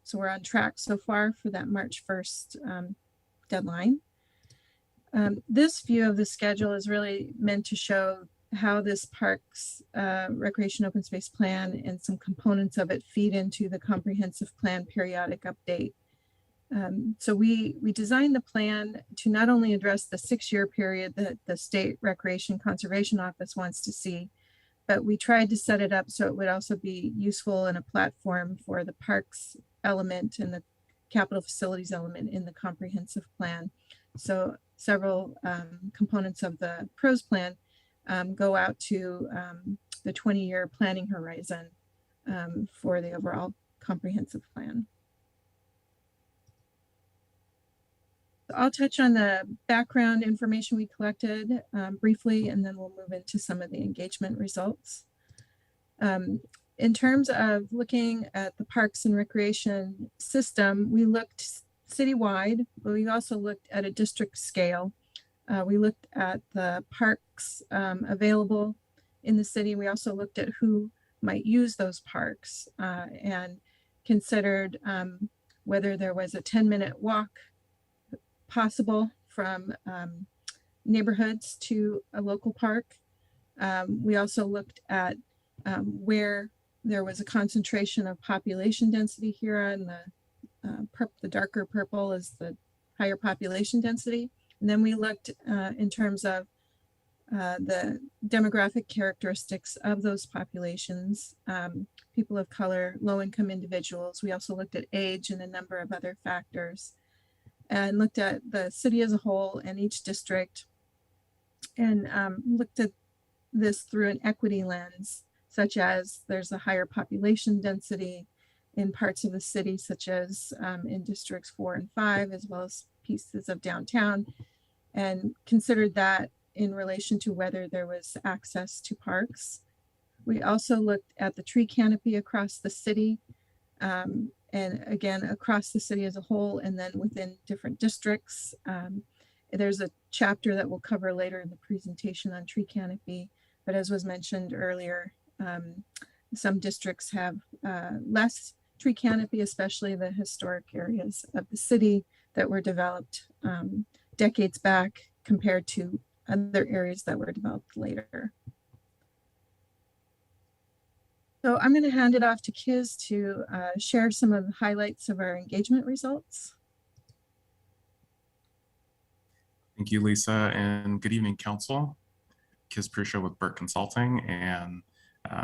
Q: So we're on track so far for that March 1st deadline. This view of the schedule is really meant to show how this Parks Recreation Open Space plan and some components of it feed into the comprehensive plan periodic update. So we designed the plan to not only address the 6-year period that the State Recreation Conservation Office wants to see, but we tried to set it up so it would also be useful in a platform for the parks element and the capital facilities element in the comprehensive plan. So several components of the Prose plan go out to the 20-year planning horizon for the overall comprehensive plan. I'll touch on the background information we collected briefly, and then we'll move into some of the engagement results. In terms of looking at the parks and recreation system, we looked citywide, but we also looked at a district scale. We looked at the parks available in the city. We also looked at who might use those parks and considered whether there was a 10-minute walk possible from neighborhoods to a local park. We also looked at where there was a concentration of population density here, and the darker purple is the higher population density. And then we looked in terms of the demographic characteristics of those populations, people of color, low-income individuals. We also looked at age and a number of other factors, and looked at the city as a whole and each district, looked at this through an equity lens, such as there's a higher population density in parts of the city, such as in districts 4 and 5, as well as pieces of downtown, and considered that in relation to whether there was access to parks. We also looked at the tree canopy across the city, and again, across the city as a whole, and then within different districts. There's a chapter that we'll cover later in the presentation on tree canopy, but as was mentioned earlier, some districts have less tree canopy, especially the historic areas of the city that were developed decades back compared to other areas that were developed later. So I'm going to hand it off to Kiz to share some of the highlights of our engagement results.
R: Thank you, Lisa, and good evening, Council. Kiz Pruse with Burke Consulting, and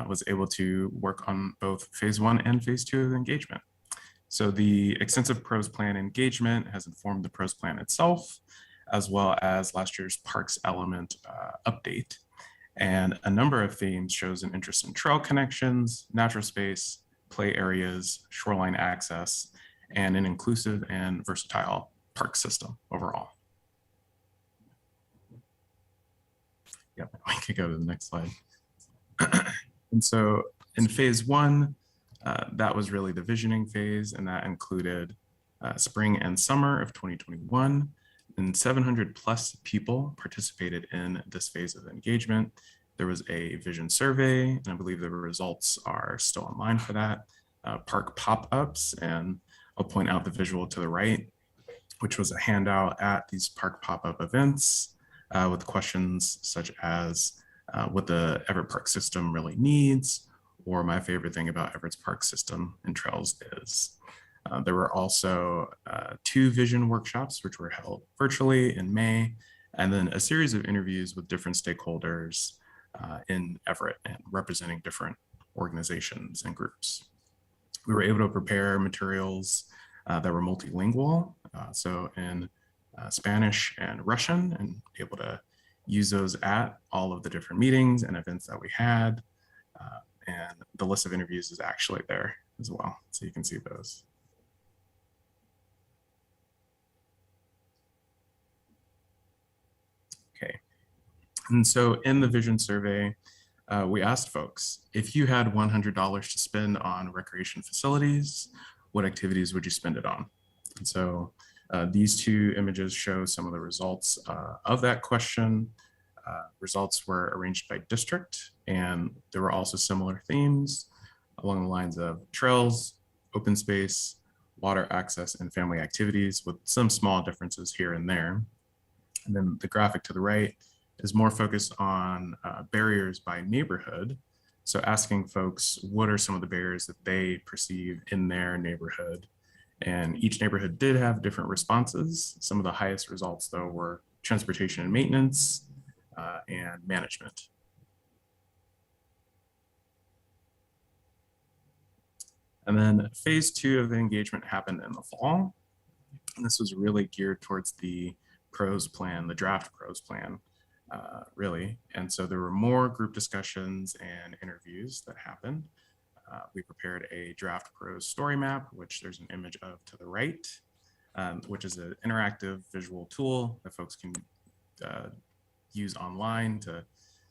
R: was able to work on both phase 1 and phase 2 of engagement. So the extensive Prose plan engagement has informed the Prose plan itself, as well as last year's Parks element update. And a number of themes shows an interest in trail connections, natural space, play areas, shoreline access, and an inclusive and versatile park system overall. Yep, I can go to the next slide. And so in phase 1, that was really the visioning phase, and that included spring and summer of 2021, and 700 plus people participated in this phase of engagement. There was a vision survey, and I believe the results are still online for that. Park pop-ups, and I'll point out the visual to the right, which was a handout at these park pop-up events with questions such as what the Everett Park system really needs, or my favorite thing about Everett's park system and trails is. There were also 2 vision workshops, which were held virtually in May, and then a series of interviews with different stakeholders in Everett and representing different organizations and groups. We were able to prepare materials that were multilingual, so in Spanish and Russian, and able to use those at all of the different meetings and events that we had. And the list of interviews is actually there as well, so you can see those. Okay, and so in the vision survey, we asked folks, if you had $100 to spend on recreation facilities, what activities would you spend it on? And so these 2 images show some of the results of that question. Results were arranged by district, and there were also similar themes along the lines of trails, open space, water access, and family activities, with some small differences here and there. And then the graphic to the right is more focused on barriers by neighborhood. So asking folks, what are some of the barriers that they perceive in their neighborhood? And each neighborhood did have different responses. Some of the highest results, though, were transportation and maintenance, and management. And then phase 2 of the engagement happened in the fall. And this was really geared towards the Prose plan, the draft Prose plan, really. And so there were more group discussions and interviews that happened. We prepared a draft Prose story map, which there's an image of to the right, which is an interactive visual tool that folks can use online to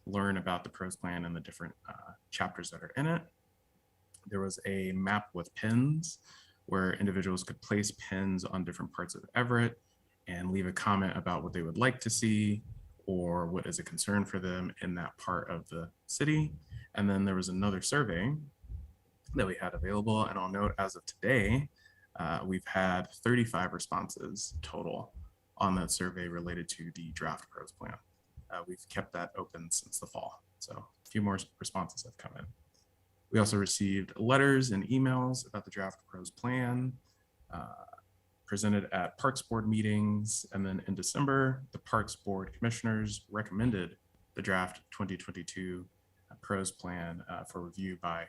R: learn about the Prose plan and the different chapters that are in it. There was a map with pins where individuals could place pins on different parts of Everett and leave a comment about what they would like to see or what is a concern for them in that part of the city. And then there was another survey that we had available. And I'll note as of today, we've had 35 responses total on that survey related to the draft Prose plan. We've kept that open since the fall. So a few more responses have come in. We also received letters and emails about the draft Prose plan, presented at Parks Board meetings. And then in December, the Parks Board commissioners recommended the draft 2022 Prose plan for review by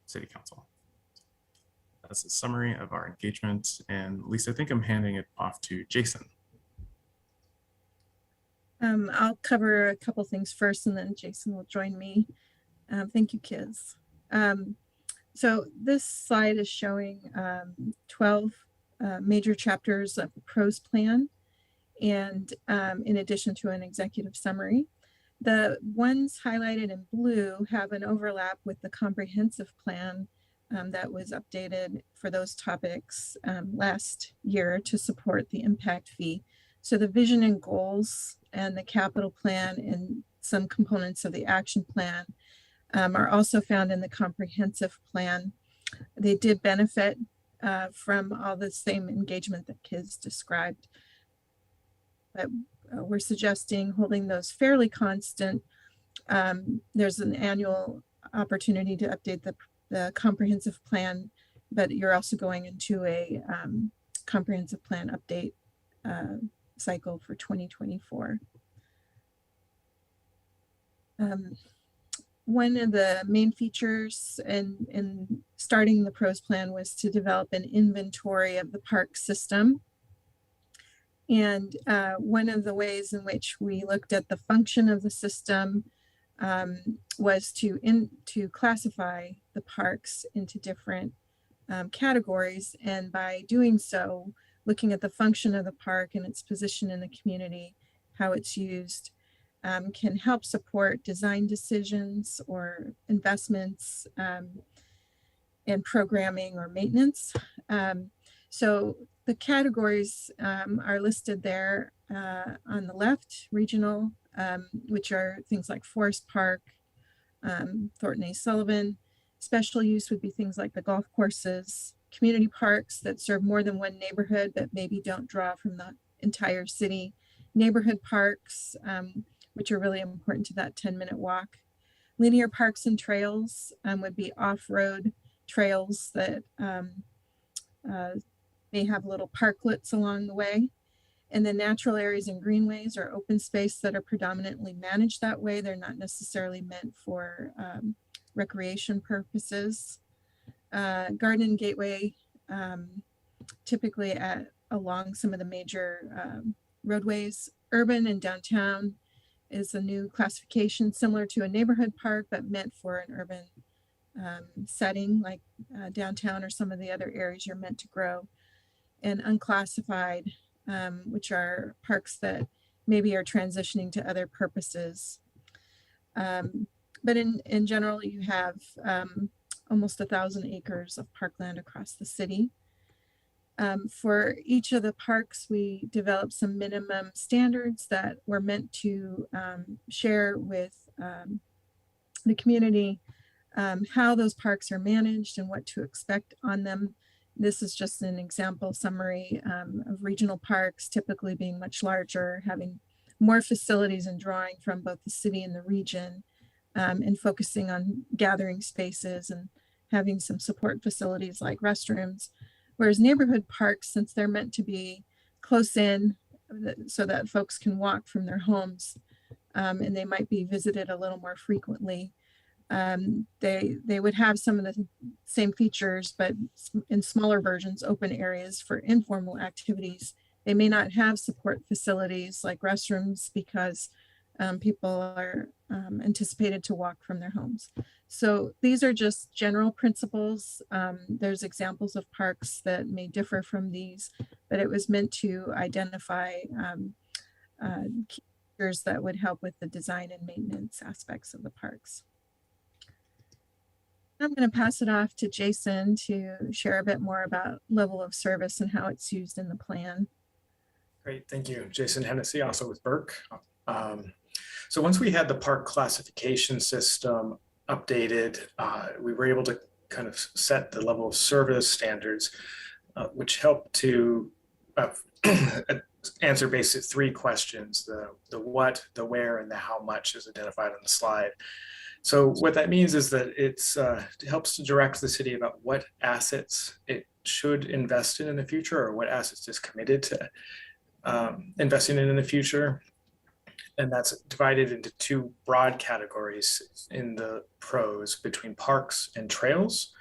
R: City Council. That's a summary of our engagement. And Lisa, I think I'm handing it off to Jason.
Q: I'll cover a couple things first and then Jason will join me. Thank you, kids. So this slide is showing 12 major chapters of the Prose plan, and in addition to an executive summary. The ones highlighted in blue have an overlap with the comprehensive plan that was updated for those topics last year to support the impact fee. So the vision and goals and the capital plan and some components of the action plan are also found in the comprehensive plan. They did benefit from all the same engagement that kids described, but we're suggesting holding those fairly constant. There's an annual opportunity to update the comprehensive plan, but you're also going into a comprehensive plan update cycle for 2024. One of the main features in starting the Prose plan was to develop an inventory of the park system. And one of the ways in which we looked at the function of the system was to classify the parks into different categories. And by doing so, looking at the function of the park and its position in the community, how it's used, can help support design decisions or investments in programming or maintenance. So the categories are listed there on the left: regional, which are things like Forest Park, Thornton A. Sullivan. Special use would be things like the golf courses, community parks that serve more than one neighborhood but maybe don't draw from the entire city, neighborhood parks, which are really important to that 10-minute walk. Linear parks and trails would be off-road trails that may have little parklets along the way. And then natural areas and greenways are open space that are predominantly managed that way. They're not necessarily meant for recreation purposes. Garden gateway, typically along some of the major roadways. Urban and downtown is a new classification similar to a neighborhood park, but meant for an urban setting like downtown or some of the other areas you're meant to grow. And unclassified, which are parks that maybe are transitioning to other purposes. But in general, you have almost 1,000 acres of parkland across the city. For each of the parks, we developed some minimum standards that were meant to share with the community how those parks are managed and what to expect on them. This is just an example summary of regional parks typically being much larger, having more facilities and drawing from both the city and the region, and focusing on gathering spaces and having some support facilities like restrooms. Whereas neighborhood parks, since they're meant to be close in so that folks can walk from their homes and they might be visited a little more frequently, they would have some of the same features, but in smaller versions, open areas for informal activities. They may not have support facilities like restrooms because people are anticipated to walk from their homes. So these are just general principles. There's examples of parks that may differ from these, but it was meant to identify features that would help with the design and maintenance aspects of the parks. I'm going to pass it off to Jason to share a bit more about level of service and how it's used in the plan.
S: Great, thank you. Jason Hennessy, also with Burke. So once we had the park classification system updated, we were able to kind of set the level of service standards, which helped to answer basically three questions: the what, the where, and the how much is identified on the slide. So what that means is that it helps to direct the city about what assets it should invest in the future, or what assets it's committed to investing in the future. And that's divided into two broad categories in the Prose between parks and trails.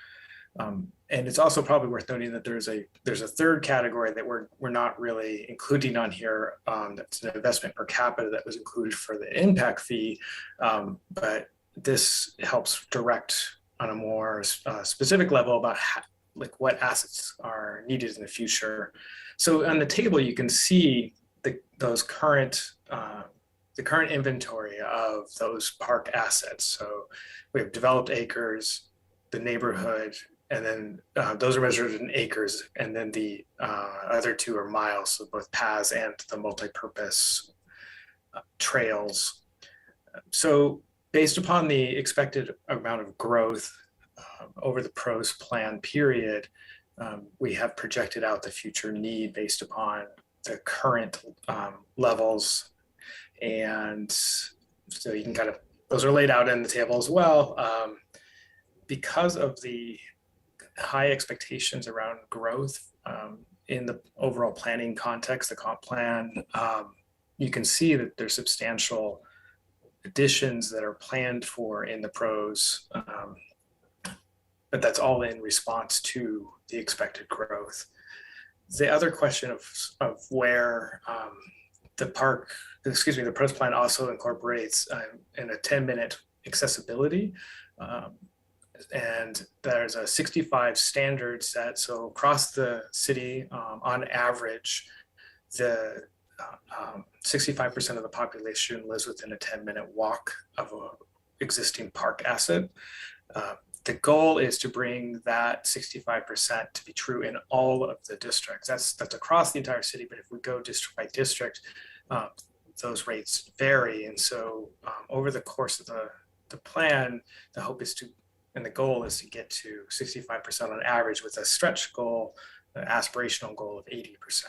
S: And it's also probably worth noting that there's a third category that we're not really including on here. That's an investment per capita that was included for the impact fee, but this helps direct on a more specific level about like what assets are needed in the future. So on the table, you can see those current the current inventory of those park assets. So we have developed acres, the neighborhood, and then those are measured in acres, and then the other two are miles, so both paths and the multi-purpose trails. So based upon the expected amount of growth over the Prose plan period, we have projected out the future need based upon the current levels. And so you can kind of, those are laid out in the table as well. Because of the high expectations around growth in the overall planning context, the comp plan, you can see that there's substantial additions that are planned for in the Prose, but that's all in response to the expected growth. The other question of where the Prose plan also incorporates in a 10-minute accessibility. And there's a 65 standard set. So across the city, on average, the 65% of the population lives within a 10-minute walk of an existing park asset. The goal is to bring that 65% to be true in all of the districts. That's across the entire city, but if we go district by district, those rates vary. And so over the course of the plan, the hope is to, and the goal is to get to 65% on average, with a stretch goal, an aspirational goal of 80%.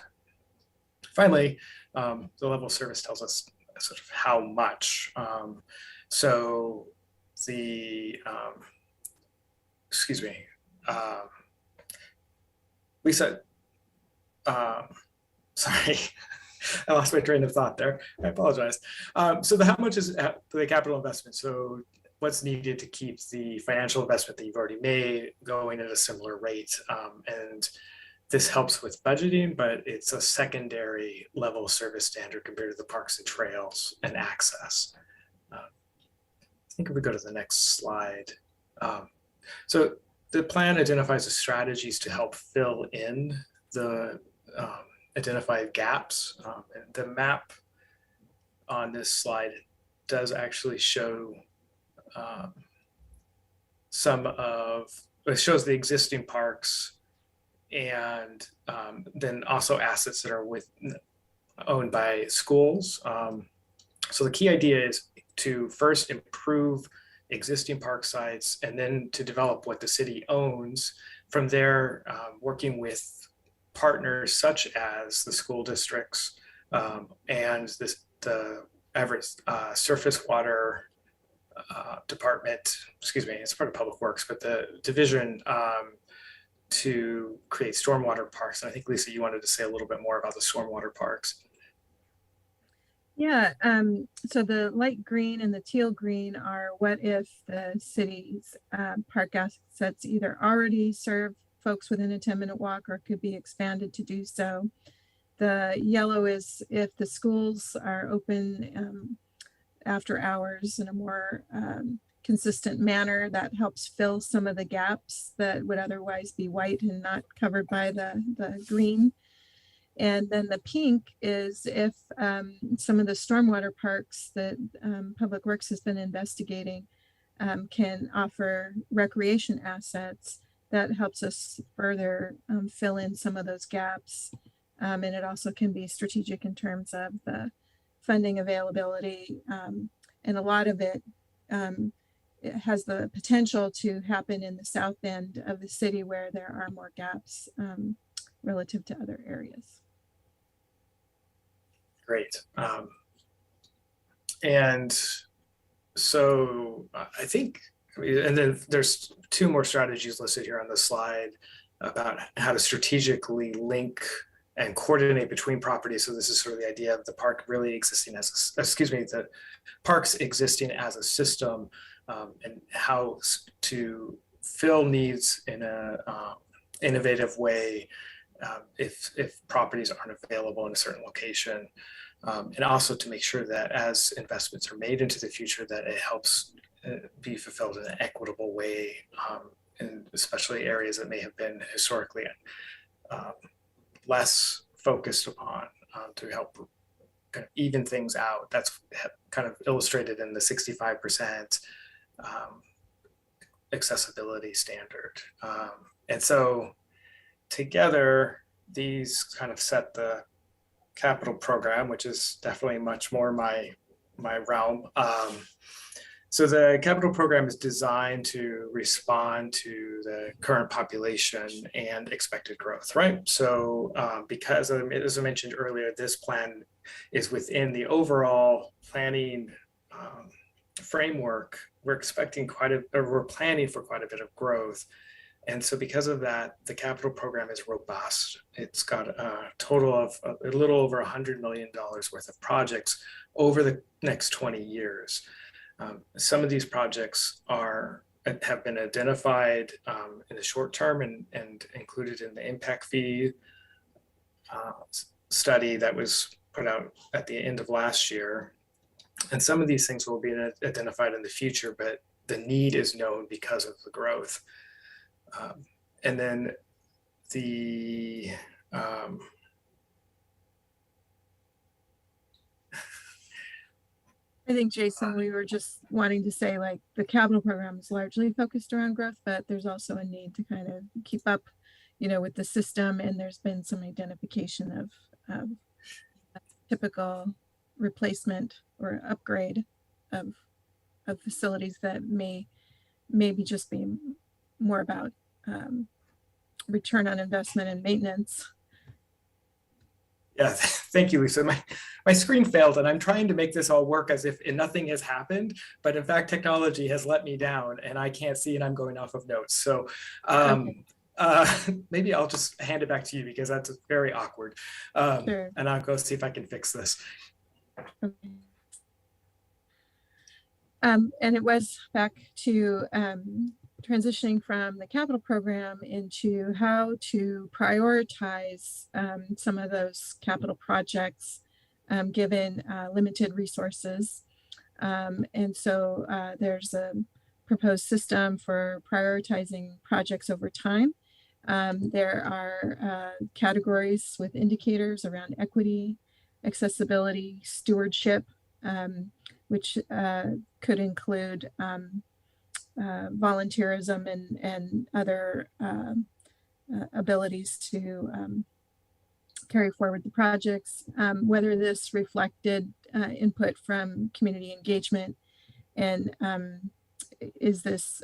S: Finally, the level of service tells us sort of how much. So the, Lisa, sorry, I lost my train of thought there. I apologize. So how much is the capital investment? So what's needed to keep the financial investment that you've already made going at a similar rate? And this helps with budgeting, but it's a secondary level of service standard compared to the parks and trails and access. I think if we go to the next slide. So the plan identifies the strategies to help fill in the identified gaps. And the map on this slide does actually show it shows the existing parks, and then also assets that are owned by schools. So the key idea is to first improve existing park sites, and then to develop what the city owns. From there, working with partners such as the school districts and the Everett surface water department, it's part of Public Works, but the division to create stormwater parks. And I think, Lisa, you wanted to say a little bit more about the stormwater parks.
Q: Yeah, so the light green and the teal green are what if the city's park assets either already serve folks within a 10-minute walk or could be expanded to do so. The yellow is if the schools are open after hours in a more consistent manner. That helps fill some of the gaps that would otherwise be white and not covered by the green. And then the pink is if some of the stormwater parks that Public Works has been investigating can offer recreation assets. That helps us further fill in some of those gaps. And it also can be strategic in terms of the funding availability. And a lot of it has the potential to happen in the south end of the city where there are more gaps relative to other areas.
S: Great. And so I think, and then there's two more strategies listed here on the slide about how to strategically link and coordinate between properties. So this is sort of the idea of the park really existing as, the parks existing as a system, and how to fill needs in a innovative way if properties aren't available in a certain location. And also to make sure that as investments are made into the future, that it helps be fulfilled in an equitable way, in especially areas that may have been historically less focused upon, to help kind of even things out. That's kind of illustrated in the 65% accessibility standard. And so together, these kind of set the capital program, which is definitely much more my realm. So the capital program is designed to respond to the current population and expected growth, right? So because as I mentioned earlier, this plan is within the overall planning framework. We're planning for quite a bit of growth. And so because of that, the capital program is robust. It's got a total of a little over $100 million worth of projects over the next 20 years. Some of these projects have been identified in the short term and included in the impact fee study that was put out at the end of last year. And some of these things will be identified in the future, but the need is known because of the growth. And then the
Q: I think, Jason, we were just wanting to say, like, the capital program is largely focused around growth, but there's also a need to kind of keep up, with the system. And there's been some identification of typical replacement or upgrade of facilities that maybe just be more about return on investment and maintenance.
S: Yeah, thank you, Lisa. My screen failed and I'm trying to make this all work as if nothing has happened, but in fact, technology has let me down and I can't see and I'm going off of notes. So maybe I'll just hand it back to you because that's very awkward.
Q: Sure.
S: And I'll go see if I can fix this.
Q: Okay. And it was back to transitioning from the capital program into how to prioritize some of those capital projects given limited resources. And so there's a proposed system for prioritizing projects over time. There are categories with indicators around equity, accessibility, stewardship, which could include volunteerism and other abilities to carry forward the projects, whether this reflected input from community engagement, and is this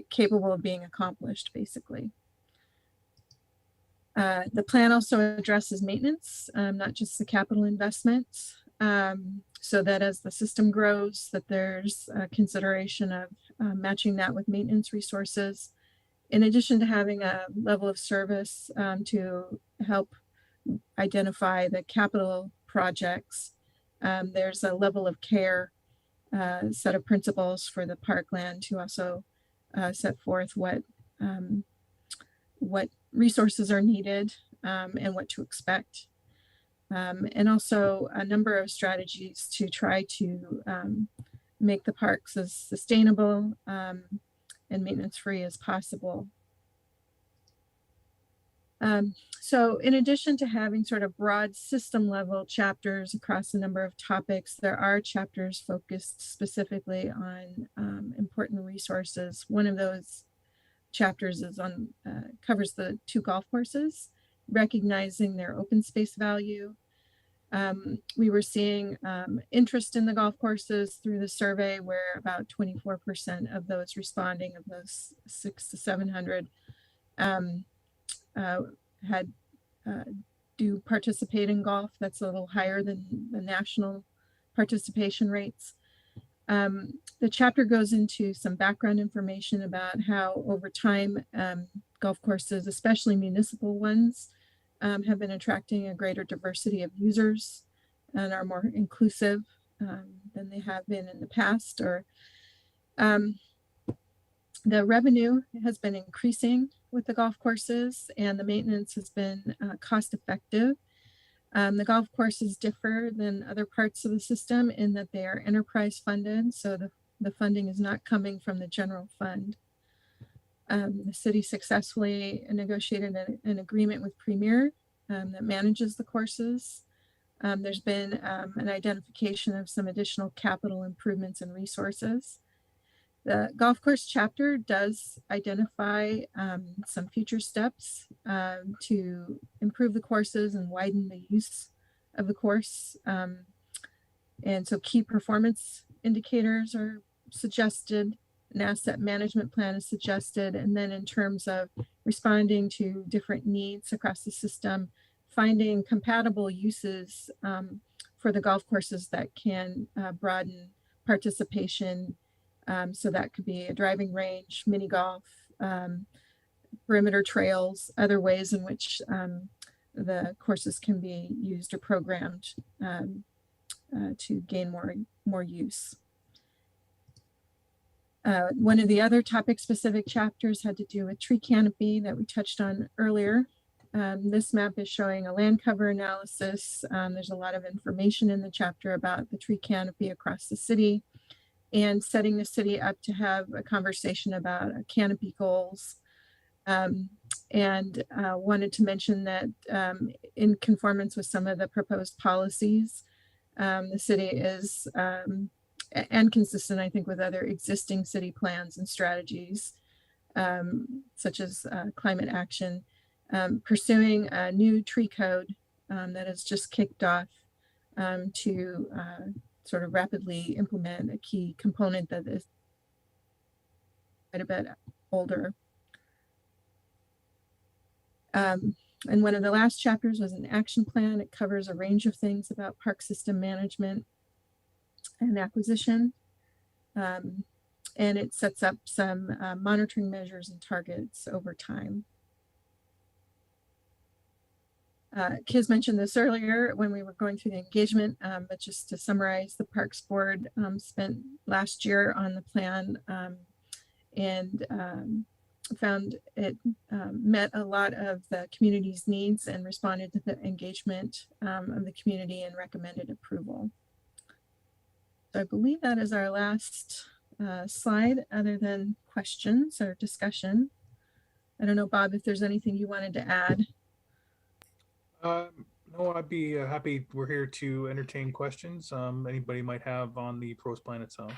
Q: capable of being accomplished, basically. The plan also addresses maintenance, not just the capital investments, so that as the system grows, that there's a consideration of matching that with maintenance resources. In addition to having a level of service to help identify the capital projects, there's a level of care set of principles for the parkland to also set forth what resources are needed and what to expect. And also a number of strategies to try to make the parks as sustainable and maintenance-free as possible. So in addition to having sort of broad system level chapters across a number of topics, there are chapters focused specifically on important resources. One of those chapters is on covers the 2 golf courses, recognizing their open space value. We were seeing interest in the golf courses through the survey, where about 24% of those responding, of those 600 to 700, do participate in golf. That's a little higher than the national participation rates. The chapter goes into some background information about how over time golf courses, especially municipal ones, have been attracting a greater diversity of users and are more inclusive than they have been in the past. Or The revenue has been increasing with the golf courses, and the maintenance has been cost effective. The golf courses differ than other parts of the system in that they are enterprise funded, so the funding is not coming from the general fund. The city successfully negotiated an agreement with Premier that manages the courses. There's been an identification of some additional capital improvements and resources. The golf course chapter does identify some future steps to improve the courses and widen the use of the course. And so key performance indicators are suggested, an asset management plan is suggested, and then in terms of responding to different needs across the system, finding compatible uses for the golf courses that can broaden participation. So that could be a driving range, mini golf, perimeter trails, other ways in which the courses can be used or programmed to gain more use. One of the other topic-specific chapters had to do with tree canopy that we touched on earlier. This map is showing a land cover analysis. There's a lot of information in the chapter about the tree canopy across the city and setting the city up to have a conversation about canopy goals. And wanted to mention that in conformance with some of the proposed policies, the city is, and consistent, I think, with other existing city plans and strategies, such as climate action, pursuing a new tree code that has just kicked off to sort of rapidly implement a key component that is quite a bit older. And one of the last chapters was an action plan. It covers a range of things about park system management and acquisition. And it sets up some monitoring measures and targets over time. Kiz mentioned this earlier when we were going through the engagement, but just to summarize, the Parks Board spent last year on the plan and found it met a lot of the community's needs and responded to the engagement of the community and recommended approval. So I believe that is our last slide, other than questions or discussion. I don't know, Bob, if there's anything you wanted to add.
P: No, I'd be happy. We're here to entertain questions anybody might have on the Prose plan itself.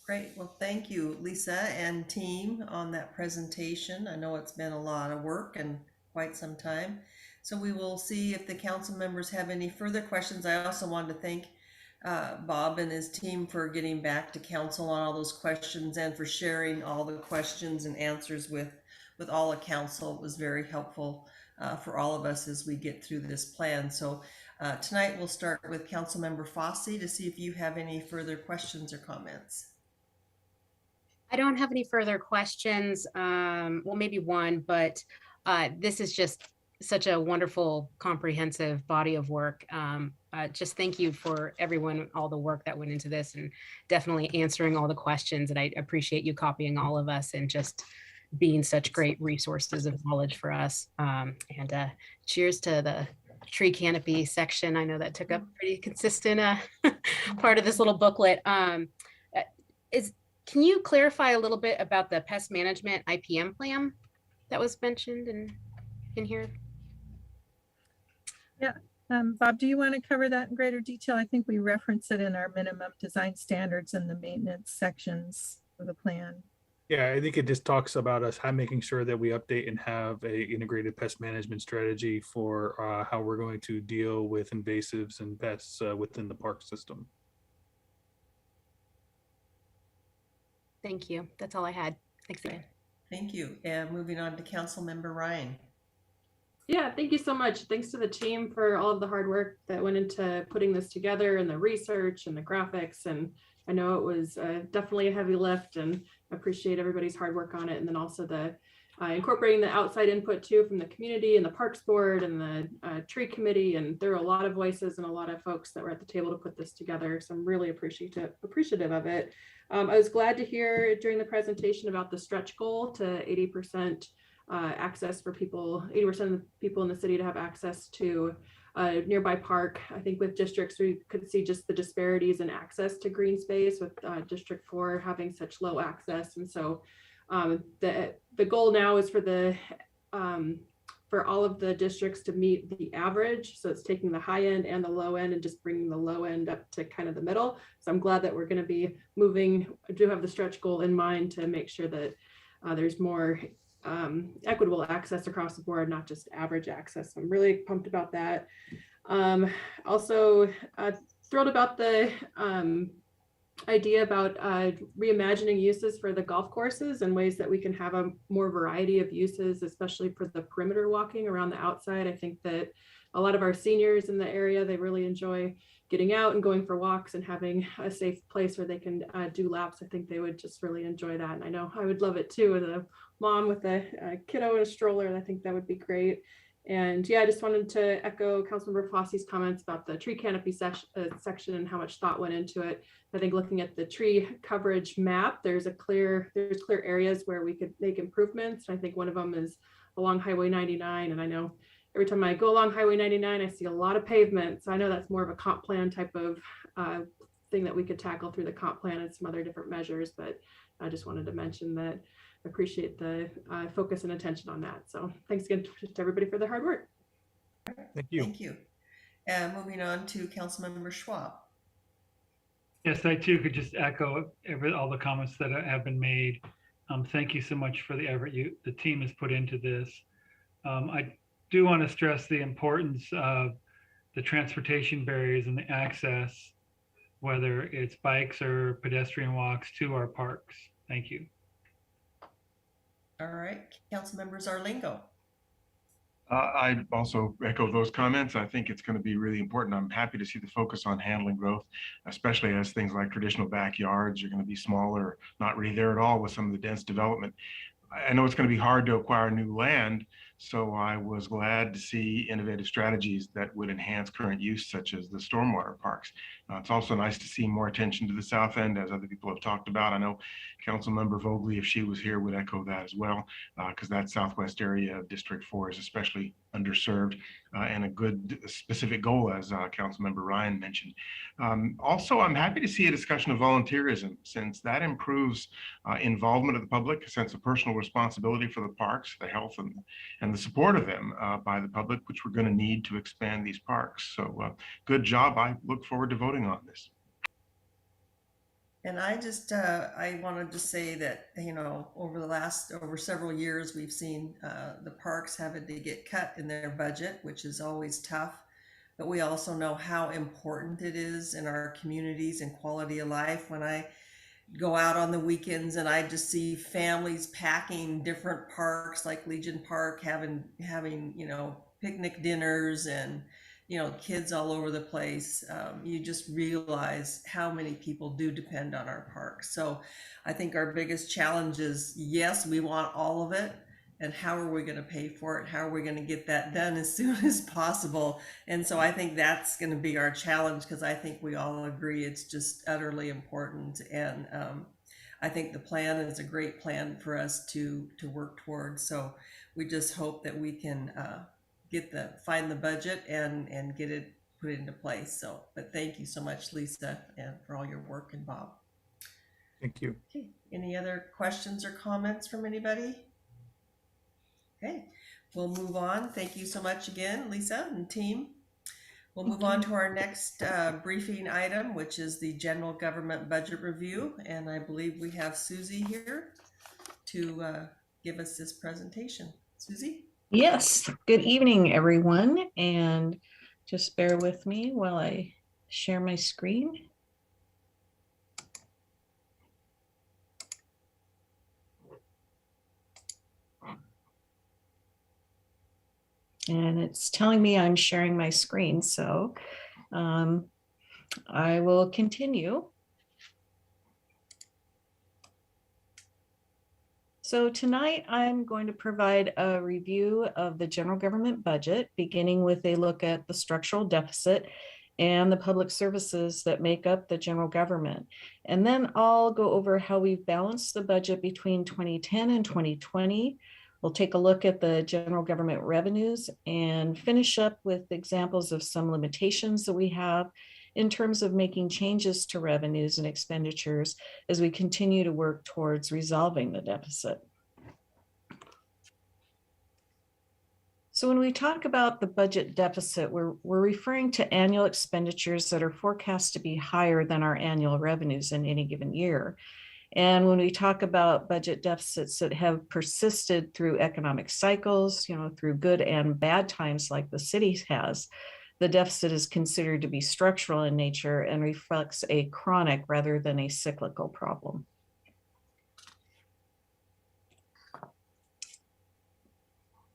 A: Great. Well, thank you, Lisa and team, on that presentation. I know it's been a lot of work and quite some time. So we will see if the council members have any further questions. I also wanted to thank Bob and his team for getting back to council on all those questions and for sharing all the questions and answers with all of council. It was very helpful for all of us as we get through this plan. So tonight we'll start with Councilmember Fossey to see if you have any further questions or comments.
C: I don't have any further questions. Well, maybe one, but this is just such a wonderful, comprehensive body of work. Just thank you for everyone, all the work that went into this, and definitely answering all the questions. And I appreciate you copying all of us and just being such great resources of knowledge for us. And cheers to the tree canopy section. I know that took up pretty consistent part of this little booklet. Can you clarify a little bit about the pest management IPM plan that was mentioned in here?
Q: Yeah, Bob, do you want to cover that in greater detail? I think we reference it in our minimum design standards and the maintenance sections of the plan.
P: Yeah, I think it just talks about us making sure that we update and have a integrated pest management strategy for how we're going to deal with invasives and pests within the park system.
C: Thank you. That's all I had. Thanks again.
A: Thank you. And moving on to Councilmember Ryan.
E: Yeah, thank you so much. Thanks to the team for all of the hard work that went into putting this together and the research and the graphics. And I know it was definitely a heavy lift, and appreciate everybody's hard work on it. And then also the incorporating the outside input too from the community and the Parks Board and the Tree Committee. And there are a lot of voices and a lot of folks that were at the table to put this together. So I'm really appreciative of it. I was glad to hear during the presentation about the stretch goal to 80% access for people, 80% of the people in the city to have access to a nearby park. I think with districts, we could see just the disparities in access to green space with District 4 having such low access. And so the goal now is for all of the districts to meet the average. So it's taking the high end and the low end and just bringing the low end up to kind of the middle. So I'm glad that we're going to be moving, I do have the stretch goal in mind to make sure that there's more equitable access across the board, not just average access. So I'm really pumped about that. Also thrilled about the idea about reimagining uses for the golf courses and ways that we can have a more variety of uses, especially for the perimeter walking around the outside. I think that a lot of our seniors in the area, they really enjoy getting out and going for walks and having a safe place where they can do laps. I think they would just really enjoy that. And I know I would love it too, as a mom with a kiddo in a stroller. I think that would be great. And yeah, I just wanted to echo Councilmember Flossy's comments about the tree canopy section and how much thought went into it. I think looking at the tree coverage map, there's clear areas where we could make improvements. I think one of them is along Highway 99. And I know every time I go along Highway 99, I see a lot of pavement. So I know that's more of a comp plan type of thing that we could tackle through the comp plan and some other different measures. But I just wanted to mention that I appreciate the focus and attention on that. So thanks again to everybody for their hard work.
P: Thank you.
A: Thank you. And moving on to Councilmember Schwab.
D: Yes, I too could just echo all the comments that have been made. Thank you so much for the effort the team has put into this. I do want to stress the importance of the transportation barriers and the access, whether it's bikes or pedestrian walks to our parks. Thank you.
A: All right, Councilmember Zarlingo.
K: I also echo those comments. I think it's going to be really important. I'm happy to see the focus on handling growth, especially as things like traditional backyards are going to be smaller, not really there at all with some of the dense development. I know it's going to be hard to acquire new land, so I was glad to see innovative strategies that would enhance current use, such as the stormwater parks. It's also nice to see more attention to the south end, as other people have talked about. I know Councilmember Vogely, if she was here, would echo that as well, because that southwest area of District 4 is especially underserved and a good specific goal, as Councilmember Ryan mentioned. Also, I'm happy to see a discussion of volunteerism, since that improves involvement of the public, a sense of personal responsibility for the parks, the health and the support of them by the public, which we're going to need to expand these parks. So good job. I look forward to voting on this.
A: And I just, I wanted to say that, you know, over several years, we've seen the parks having to get cut in their budget, which is always tough. But we also know how important it is in our communities and quality of life. When I go out on the weekends and I just see families packing different parks like Legion Park, having, you know, picnic dinners and, you know, kids all over the place, you just realize how many people do depend on our parks. So I think our biggest challenge is, yes, we want all of it. And how are we going to pay for it? How are we going to get that done as soon as possible? And so I think that's going to be our challenge, because I think we all agree it's just utterly important. And I think the plan is a great plan for us to work towards. So we just hope that we can find the budget and get it put into place. So, but thank you so much, Lisa, and for all your work, and Bob.
P: Thank you.
A: Okay. Any other questions or comments from anybody? Okay, we'll move on. Thank you so much again, Lisa and team. We'll move on to our next briefing item, which is the general government budget review. And I believe we have Susie here to give us this presentation. Susie?
T: Yes, good evening, everyone. And just bear with me while I share my screen. And it's telling me I'm sharing my screen, so I will continue. So tonight I'm going to provide a review of the general government budget, beginning with a look at the structural deficit and the public services that make up the general government. And then I'll go over how we've balanced the budget between 2010 and 2020. We'll take a look at the general government revenues and finish up with examples of some limitations that we have in terms of making changes to revenues and expenditures as we continue to work towards resolving the deficit. So when we talk about the budget deficit, we're referring to annual expenditures that are forecast to be higher than our annual revenues in any given year. And when we talk about budget deficits that have persisted through economic cycles, through good and bad times like the city has, the deficit is considered to be structural in nature and reflects a chronic rather than a cyclical problem.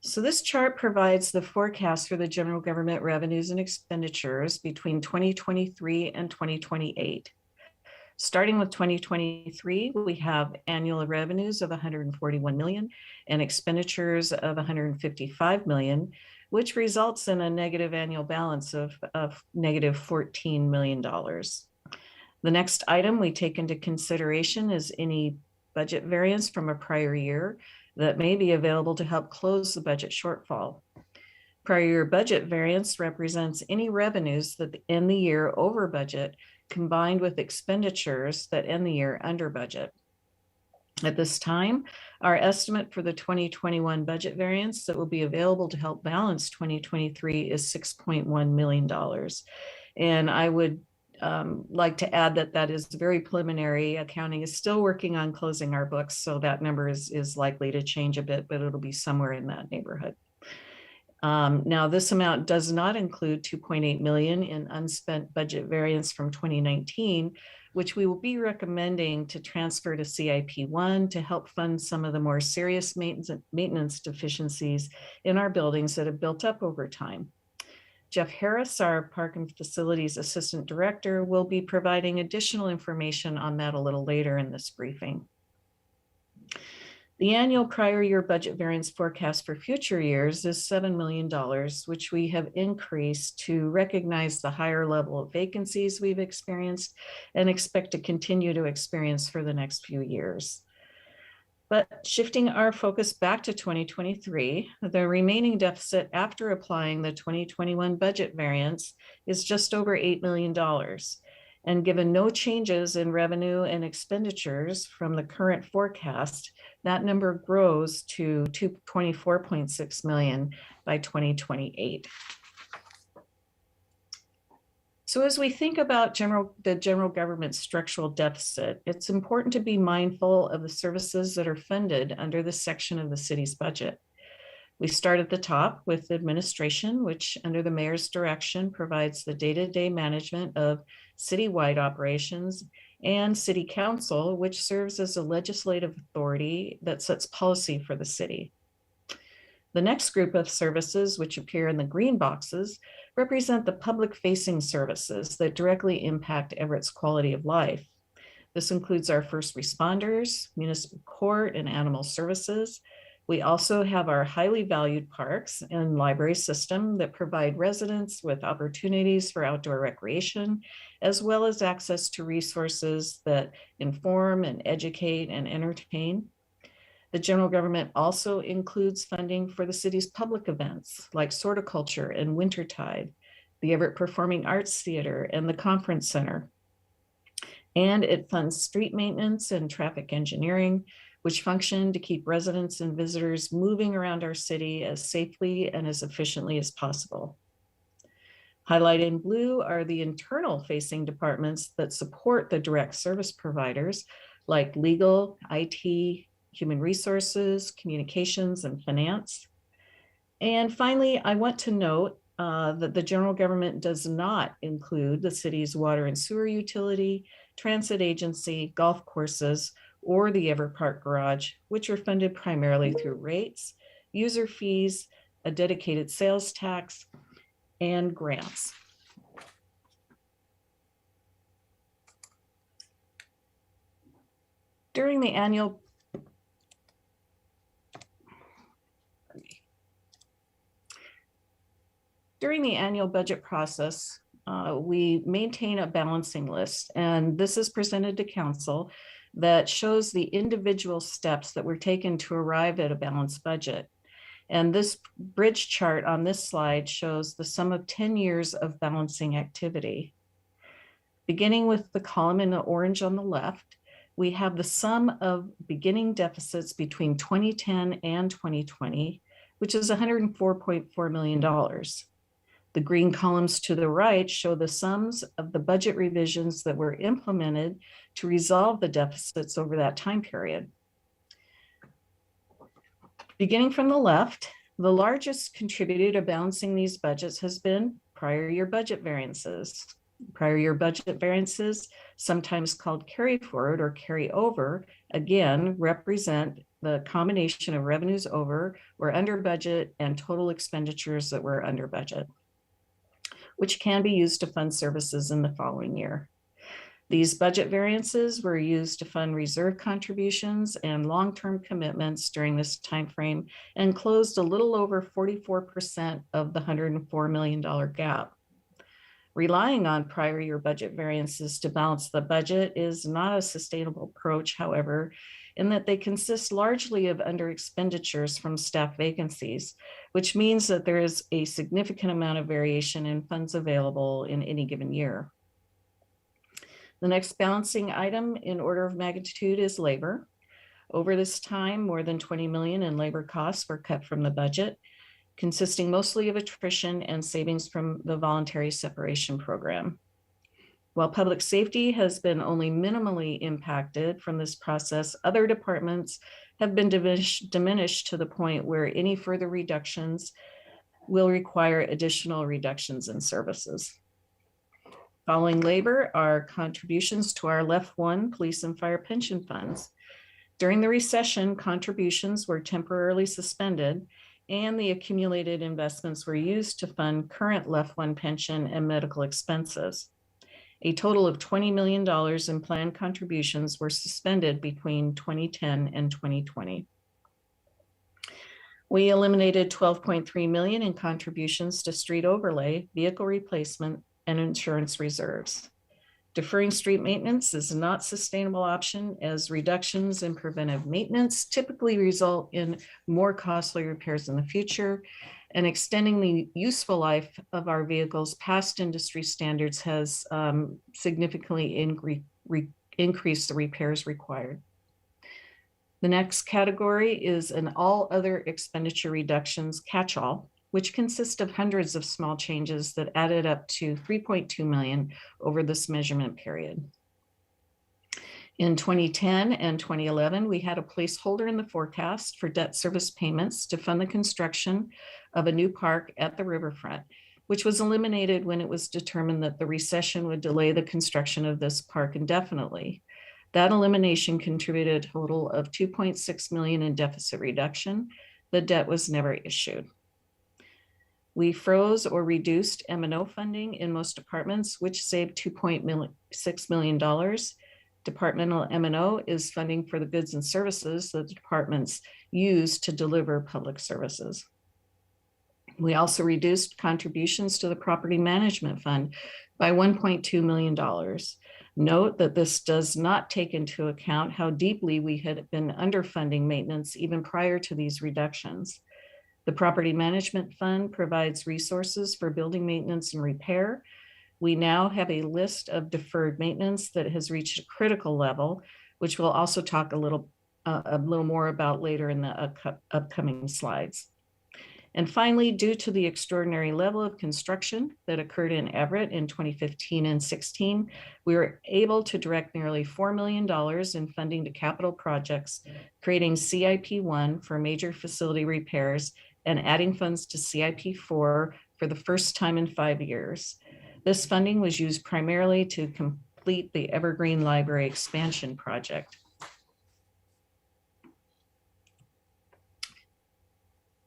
T: So this chart provides the forecast for the general government revenues and expenditures between 2023 and 2028. Starting with 2023, we have annual revenues of 141 million and expenditures of 155 million, which results in a negative annual balance of negative $14 million. The next item we take into consideration is any budget variance from a prior year that may be available to help close the budget shortfall. Prior year budget variance represents any revenues that end the year over budget combined with expenditures that end the year under budget. At this time, our estimate for the 2021 budget variance that will be available to help balance 2023 is $6.1 million. And I would like to add that that is very preliminary. Accounting is still working on closing our books, so that number is likely to change a bit, but it'll be somewhere in that neighborhood. Now, this amount does not include 2.8 million in unspent budget variance from 2019, which we will be recommending to transfer to CIP1 to help fund some of the more serious maintenance deficiencies in our buildings that have built up over time. Jeff Harris, our Park and Facilities Assistant Director, will be providing additional information on that a little later in this briefing. The annual prior year budget variance forecast for future years is $7 million, which we have increased to recognize the higher level of vacancies we've experienced and expect to continue to experience for the next few years. But shifting our focus back to 2023, the remaining deficit after applying the 2021 budget variance is just over $8 million. And given no changes in revenue and expenditures from the current forecast, that number grows to 24.6 million by 2028. So as we think about the general government structural deficit, it's important to be mindful of the services that are funded under this section of the city's budget. We start at the top with administration, which under the mayor's direction provides the day-to-day management of citywide operations, and city council, which serves as a legislative authority that sets policy for the city. The next group of services, which appear in the green boxes, represent the public-facing services that directly impact Everett's quality of life. This includes our first responders, municipal court, and animal services. We also have our highly valued parks and library system that provide residents with opportunities for outdoor recreation, as well as access to resources that inform and educate and entertain. The general government also includes funding for the city's public events like Sorticulture and Wintertide, the Everett Performing Arts Theater, and the Conference Center. And it funds street maintenance and traffic engineering, which function to keep residents and visitors moving around our city as safely and as efficiently as possible. Highlighted in blue are the internal facing departments that support the direct service providers like legal, IT, human resources, communications, and finance. And finally, I want to note that the general government does not include the city's water and sewer utility, transit agency, golf courses, or the Everett Park Garage, which are funded primarily through rates, user fees, a dedicated sales tax, and grants. During the annual during the annual budget process, we maintain a balancing list, and this is presented to council that shows the individual steps that were taken to arrive at a balanced budget. And this bridge chart on this slide shows the sum of 10 years of balancing activity. Beginning with the column in the orange on the left, we have the sum of beginning deficits between 2010 and 2020, which is $104.4 million. The green columns to the right show the sums of the budget revisions that were implemented to resolve the deficits over that time period. Beginning from the left, the largest contributor to balancing these budgets has been prior year budget variances. Prior year budget variances, sometimes called carry forward or carry over, again, represent the combination of revenues over or under budget and total expenditures that were under budget, which can be used to fund services in the following year. These budget variances were used to fund reserve contributions and long-term commitments during this timeframe and closed a little over 44% of the $104 million gap. Relying on prior year budget variances to balance the budget is not a sustainable approach, however, in that they consist largely of under expenditures from staff vacancies, which means that there is a significant amount of variation in funds available in any given year. The next balancing item in order of magnitude is labor. Over this time, more than 20 million in labor costs were cut from the budget, consisting mostly of attrition and savings from the voluntary separation program. While public safety has been only minimally impacted from this process, other departments have been diminished to the point where any further reductions will require additional reductions in services. Following labor are contributions to our left one police and fire pension funds. During the recession, contributions were temporarily suspended and the accumulated investments were used to fund current left one pension and medical expenses. A total of $20 million in planned contributions were suspended between 2010 and 2020. We eliminated $12.3 million in contributions to street overlay, vehicle replacement, and insurance reserves. Deferring street maintenance is not a sustainable option, as reductions in preventive maintenance typically result in more costly repairs in the future, and extending the useful life of our vehicles past industry standards has significantly increased the repairs required. The next category is an all other expenditure reductions catch-all, which consist of hundreds of small changes that added up to 3.2 million over this measurement period. In 2010 and 2011, we had a placeholder in the forecast for debt service payments to fund the construction of a new park at the riverfront, which was eliminated when it was determined that the recession would delay the construction of this park indefinitely. That elimination contributed a total of 2.6 million in deficit reduction. The debt was never issued. We froze or reduced M&O funding in most departments, which saved $2.6 million. Departmental M&O is funding for the goods and services that the departments use to deliver public services. We also reduced contributions to the property management fund by $1.2 million. Note that this does not take into account how deeply we had been underfunding maintenance even prior to these reductions. The Property Management Fund provides resources for building maintenance and repair. We now have a list of deferred maintenance that has reached a critical level, which we'll also talk a little more about later in the upcoming slides. And finally, due to the extraordinary level of construction that occurred in Everett in 2015 and 16, we were able to direct nearly $4 million in funding to capital projects, creating CIP1 for major facility repairs and adding funds to CIP4 for the first time in 5 years. This funding was used primarily to complete the Evergreen Library expansion project.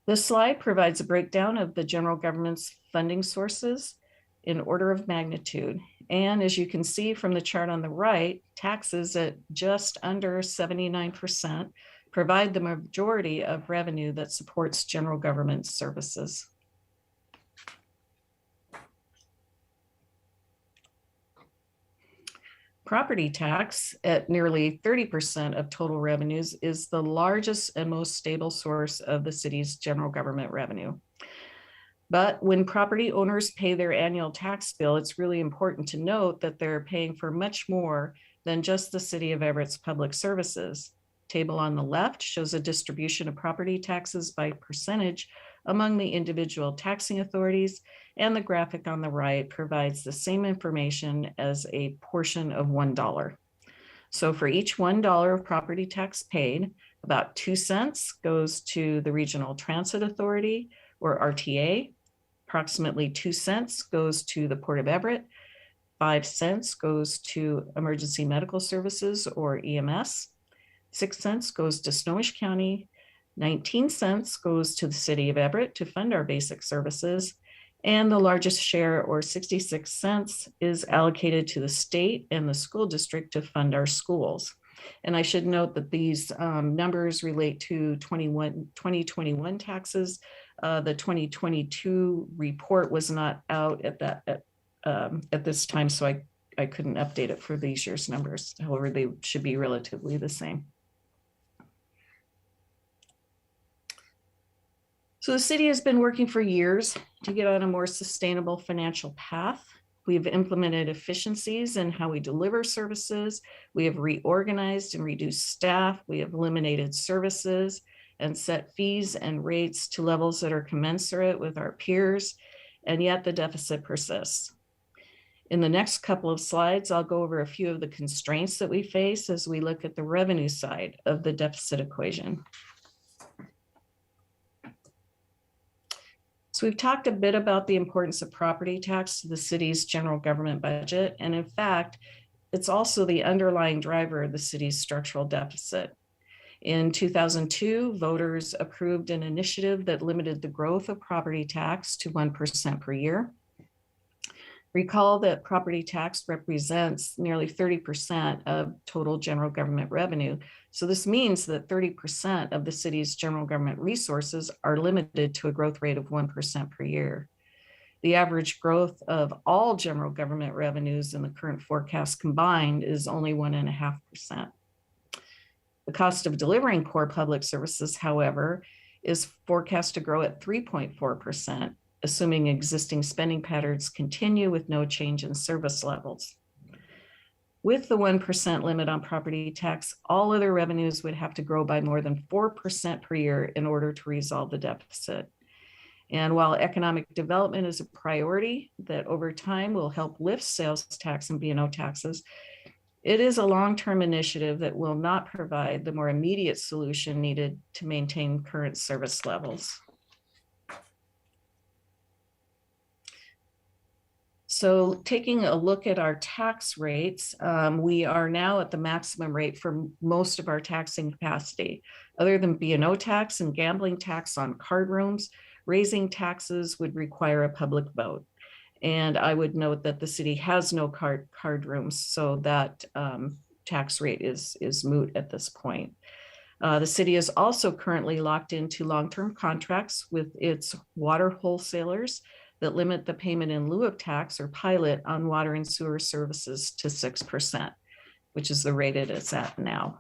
T: This slide provides a breakdown of the general government's funding sources in order of magnitude. And as you can see from the chart on the right, taxes at just under 79% provide the majority of revenue that supports general government services. Property tax at nearly 30% of total revenues is the largest and most stable source of the city's general government revenue. But when property owners pay their annual tax bill, it's really important to note that they're paying for much more than just the City of Everett's public services. Table on the left shows a distribution of property taxes by percentage among the individual taxing authorities, and the graphic on the right provides the same information as a portion of $1. So for each $1 of property tax paid, about 2 cents goes to the Regional Transit Authority, or RTA. Approximately 2 cents goes to the Port of Everett. 5 cents goes to Emergency Medical Services, or EMS. 6 cents goes to Snohomish County. 19 cents goes to the City of Everett to fund our basic services. And the largest share, or 66 cents, is allocated to the state and the school district to fund our schools. And I should note that these numbers relate to 2021 taxes. The 2022 report was not out at this time, so I couldn't update it for these year's numbers. However, they should be relatively the same. So the city has been working for years to get on a more sustainable financial path. We've implemented efficiencies in how we deliver services. We have reorganized and reduced staff. We have eliminated services and set fees and rates to levels that are commensurate with our peers, and yet the deficit persists. In the next couple of slides, I'll go over a few of the constraints that we face as we look at the revenue side of the deficit equation. So we've talked a bit about the importance of property tax to the city's general government budget. And in fact, it's also the underlying driver of the city's structural deficit. In 2002, voters approved an initiative that limited the growth of property tax to 1% per year. Recall that property tax represents nearly 30% of total general government revenue. So this means that 30% of the city's general government resources are limited to a growth rate of 1% per year. The average growth of all general government revenues in the current forecast combined is only 1.5%. The cost of delivering core public services, however, is forecast to grow at 3.4%. Assuming existing spending patterns continue with no change in service levels. With the 1% limit on property tax, all other revenues would have to grow by more than 4% per year in order to resolve the deficit. And while economic development is a priority that over time will help lift sales tax and B&O taxes, it is a long-term initiative that will not provide the more immediate solution needed to maintain current service levels. So taking a look at our tax rates, we are now at the maximum rate for most of our taxing capacity. Other than B&O tax and gambling tax on card rooms, raising taxes would require a public vote. And I would note that the city has no card rooms, so that tax rate is moot at this point. The city is also currently locked into long-term contracts with its water wholesalers that limit the payment in lieu of tax or pilot on water and sewer services to 6%, which is the rate it is at now.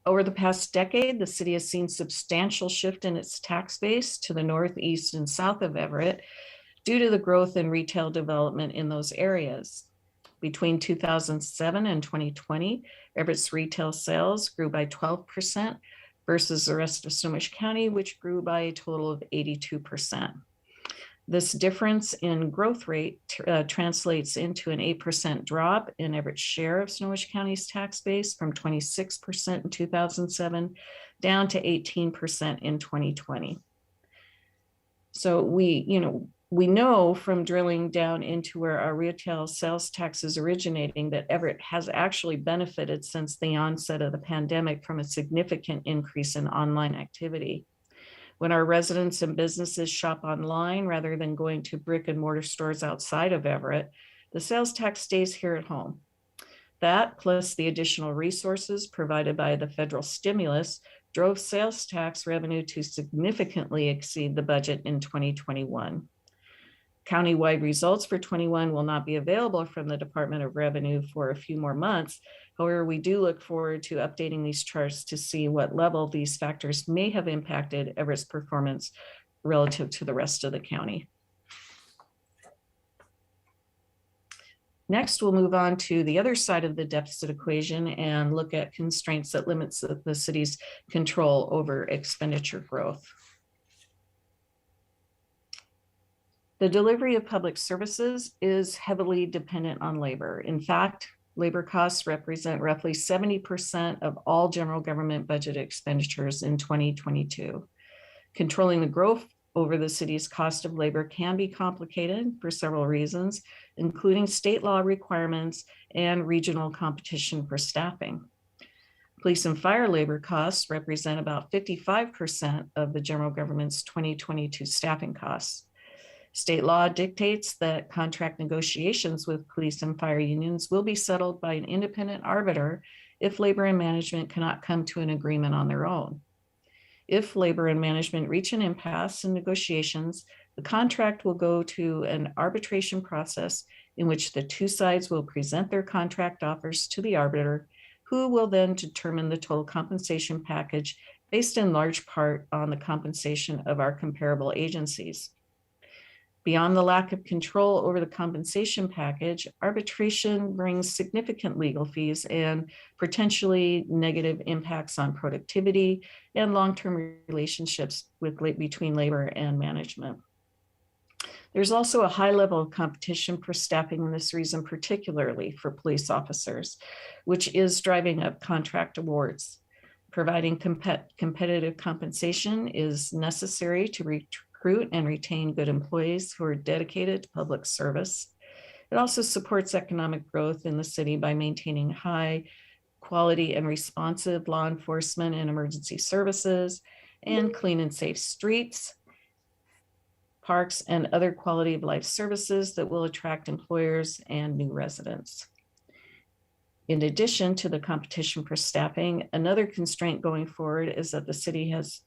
T: Over the past decade, the city has seen substantial shift in its tax base to the north, east, and south of Everett due to the growth in retail development in those areas. Between 2007 and 2020, Everett's retail sales grew by 12%, versus the rest of Snohomish County, which grew by a total of 82%. This difference in growth rate translates into an 8% drop in Everett's share of Snohomish County's tax base from 26% in 2007 down to 18% in 2020. So we know from drilling down into where our retail sales tax is originating that Everett has actually benefited since the onset of the pandemic from a significant increase in online activity. When our residents and businesses shop online rather than going to brick and mortar stores outside of Everett, the sales tax stays here at home. That, plus the additional resources provided by the federal stimulus, drove sales tax revenue to significantly exceed the budget in 2021. Countywide results for 21 will not be available from the Department of Revenue for a few more months. However, we do look forward to updating these charts to see what level these factors may have impacted Everett's performance relative to the rest of the county. Next, we'll move on to the other side of the deficit equation and look at constraints that limits the city's control over expenditure growth. The delivery of public services is heavily dependent on labor. In fact, labor costs represent roughly 70% of all general government budget expenditures in 2022. Controlling the growth over the city's cost of labor can be complicated for several reasons, including state law requirements and regional competition for staffing. Police and fire labor costs represent about 55% of the general government's 2022 staffing costs. State law dictates that contract negotiations with police and fire unions will be settled by an independent arbiter if labor and management cannot come to an agreement on their own. If labor and management reach an impasse in negotiations, the contract will go to an arbitration process in which the two sides will present their contract offers to the arbiter, who will then determine the total compensation package based in large part on the compensation of our comparable agencies. Beyond the lack of control over the compensation package, arbitration brings significant legal fees and potentially negative impacts on productivity and long-term relationships between labor and management. There's also a high level of competition for staffing in this reason, particularly for police officers, which is driving up contract awards. Providing competitive compensation is necessary to recruit and retain good employees who are dedicated to public service. It also supports economic growth in the city by maintaining high quality and responsive law enforcement and emergency services, and clean and safe streets, parks, and other quality of life services that will attract employers and new residents. In addition to the competition for staffing, another constraint going forward is that the city has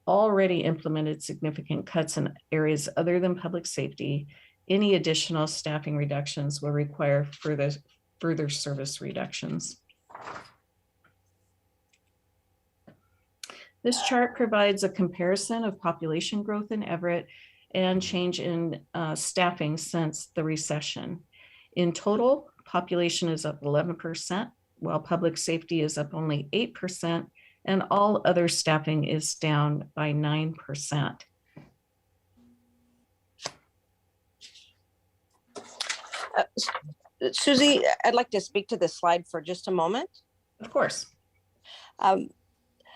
T: already implemented significant cuts in areas other than public safety. Any additional staffing reductions will require further service reductions. This chart provides a comparison of population growth in Everett and change in staffing since the recession. In total, population is up 11%, while public safety is up only 8%, and all other staffing is down by 9%.
S: Susie, I'd like to speak to this slide for just a moment.
T: Of course.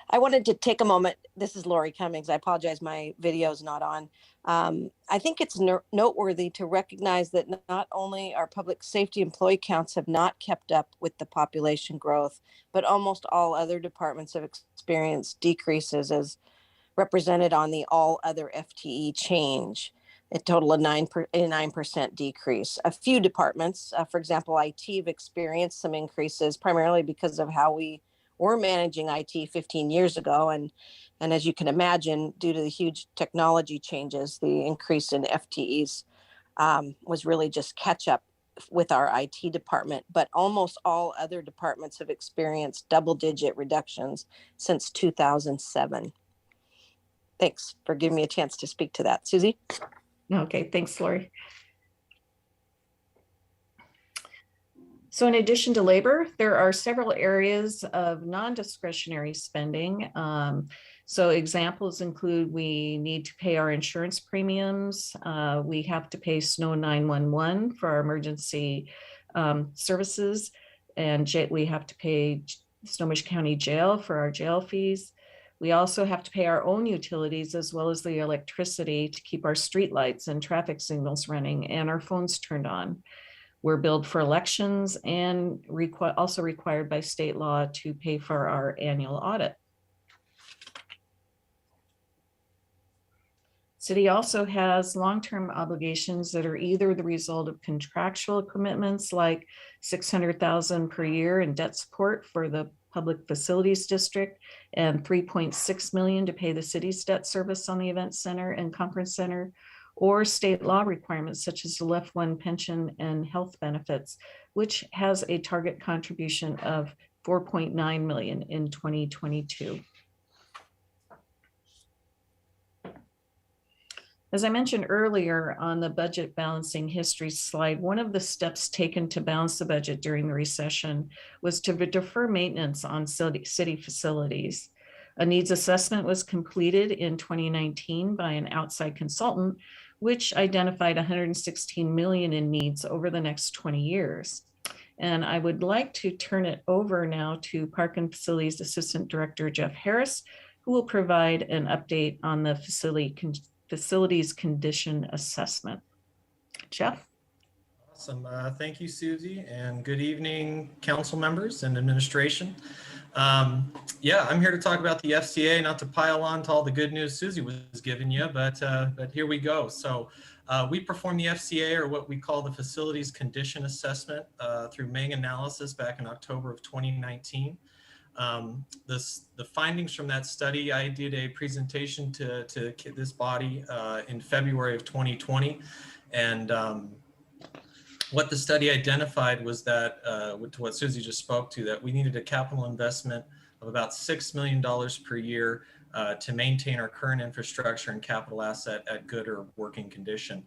S: I wanted to take a moment. This is Lori Cummings. I apologize, my video is not on. I think it's noteworthy to recognize that not only our public safety employee counts have not kept up with the population growth, but almost all other departments have experienced decreases as represented on the all other FTE change. A total of 9% decrease. A few departments, for example, IT, have experienced some increases primarily because of how we were managing IT 15 years ago. And as you can imagine, due to the huge technology changes, the increase in FTEs was really just catch up with our IT department. But almost all other departments have experienced double-digit reductions since 2007. Thanks for giving me a chance to speak to that. Susie?
T: Okay, thanks, Lori. So in addition to labor, there are several areas of non-discretionary spending. So examples include we need to pay our insurance premiums. We have to pay Snow 911 for our emergency services. And we have to pay Snohomish County Jail for our jail fees. We also have to pay our own utilities as well as the electricity to keep our street lights and traffic signals running and our phones turned on. We're billed for elections and also required by state law to pay for our annual audit. City also has long-term obligations that are either the result of contractual commitments like $600,000 per year in debt support for the Public Facilities District and $3.6 million to pay the city's debt service on the event center and conference center, or state law requirements such as the Left One pension and health benefits, which has a target contribution of 4.9 million in 2022. As I mentioned earlier on the budget balancing history slide, one of the steps taken to balance the budget during the recession was to defer maintenance on city facilities. A needs assessment was completed in 2019 by an outside consultant, which identified 116 million in needs over the next 20 years. And I would like to turn it over now to Park and Facilities Assistant Director Jeff Harris, who will provide an update on the facilities condition assessment. Jeff?
S: Awesome. Thank you, Susie, and good evening, council members and administration. Yeah, I'm here to talk about the FCA, not to pile on to all the good news Susie was giving you, but here we go. So we performed the FCA, or what we call the Facilities Condition Assessment, through Meng analysis back in October of 2019. The findings from that study, I did a presentation to this body in February of 2020, and what the study identified was that, to what Susie just spoke to, that we needed a capital investment of about $6 million per year to maintain our current infrastructure and capital asset at good or working condition.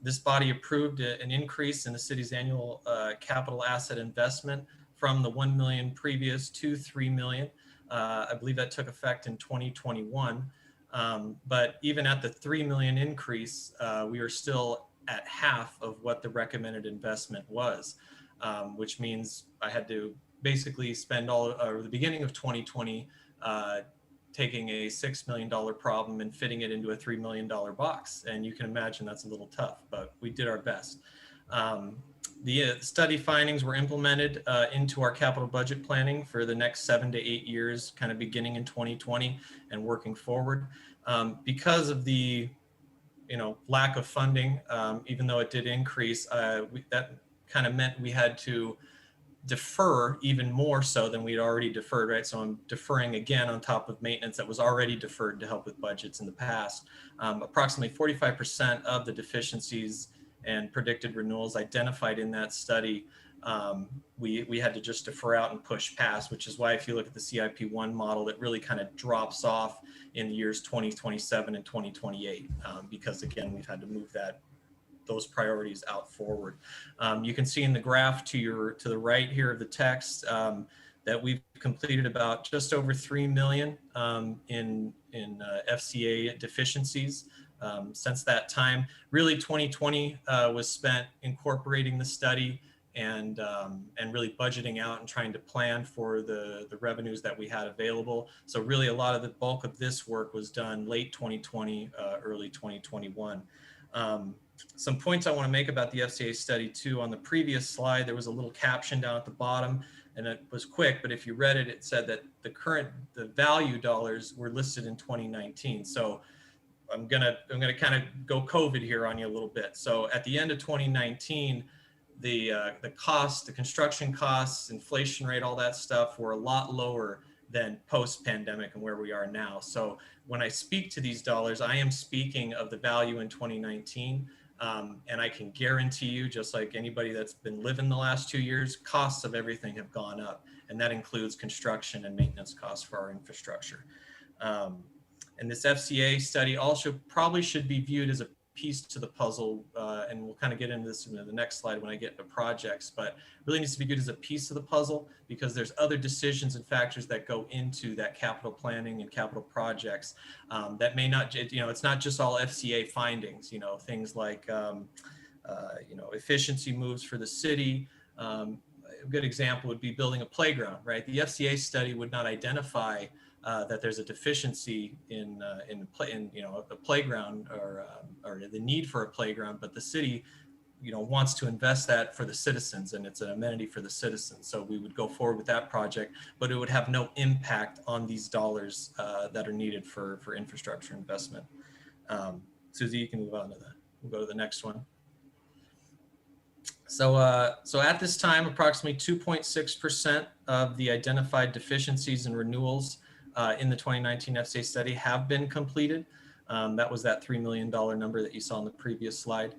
S: This body approved an increase in the city's annual capital asset investment from the 1 million previous to 3 million. I believe that took effect in 2021. But even at the 3 million increase, we are still at half of what the recommended investment was, which means I had to basically spend the beginning of 2020 taking a $6 million problem and fitting it into a $3 million box. And you can imagine that's a little tough, but we did our best. The study findings were implemented into our capital budget planning for the next 7 to 8 years, kind of beginning in 2020 and working forward. Because of the lack of funding, even though it did increase, that kind of meant we had to defer even more so than we'd already deferred, right? So I'm deferring again on top of maintenance that was already deferred to help with budgets in the past. Approximately 45% of the deficiencies and predicted renewals identified in that study, we had to just defer out and push past, which is why if you look at the CIP1 model, it really kind of drops off in the years 2027 and 2028, because again, we've had to move those priorities out forward. You can see in the graph to the right here of the text that we've completed about just over 3 million in FCA deficiencies. Since that time. Really 2020 was spent incorporating the study and really budgeting out and trying to plan for the revenues that we had available. So really a lot of the bulk of this work was done late 2020, early 2021. Some points I want to make about the FCA study too. On the previous slide, there was a little caption down at the bottom, and it was quick, but if you read it, it said that the value dollars were listed in 2019. So I'm gonna kind of go COVID here on you a little bit. So at the end of 2019, the costs, the construction costs, inflation rate, all that stuff were a lot lower than post-pandemic and where we are now. So when I speak to these dollars, I am speaking of the value in 2019. And I can guarantee you, just like anybody that's been living the last 2 years, costs of everything have gone up. And that includes construction and maintenance costs for our infrastructure. And this FCA study also probably should be viewed as a piece to the puzzle, and we'll kind of get into this in the next slide when I get into projects, but really needs to be viewed as a piece of the puzzle because there's other decisions and factors that go into that capital planning and capital projects that may not, it's not just all FCA findings, things like, efficiency moves for the city. A good example would be building a playground, right? The FCA study would not identify that there's a deficiency in a playground or the need for a playground, but the city, wants to invest that for the citizens, and it's an amenity for the citizens. So we would go forward with that project, but it would have no impact on these dollars that are needed for infrastructure investment. Susie, you can move on to that. We'll go to the next one. So at this time, approximately 2.6% of the identified deficiencies and renewals in the 2019 FCA study have been completed. That was that $3 million number that you saw on the previous slide.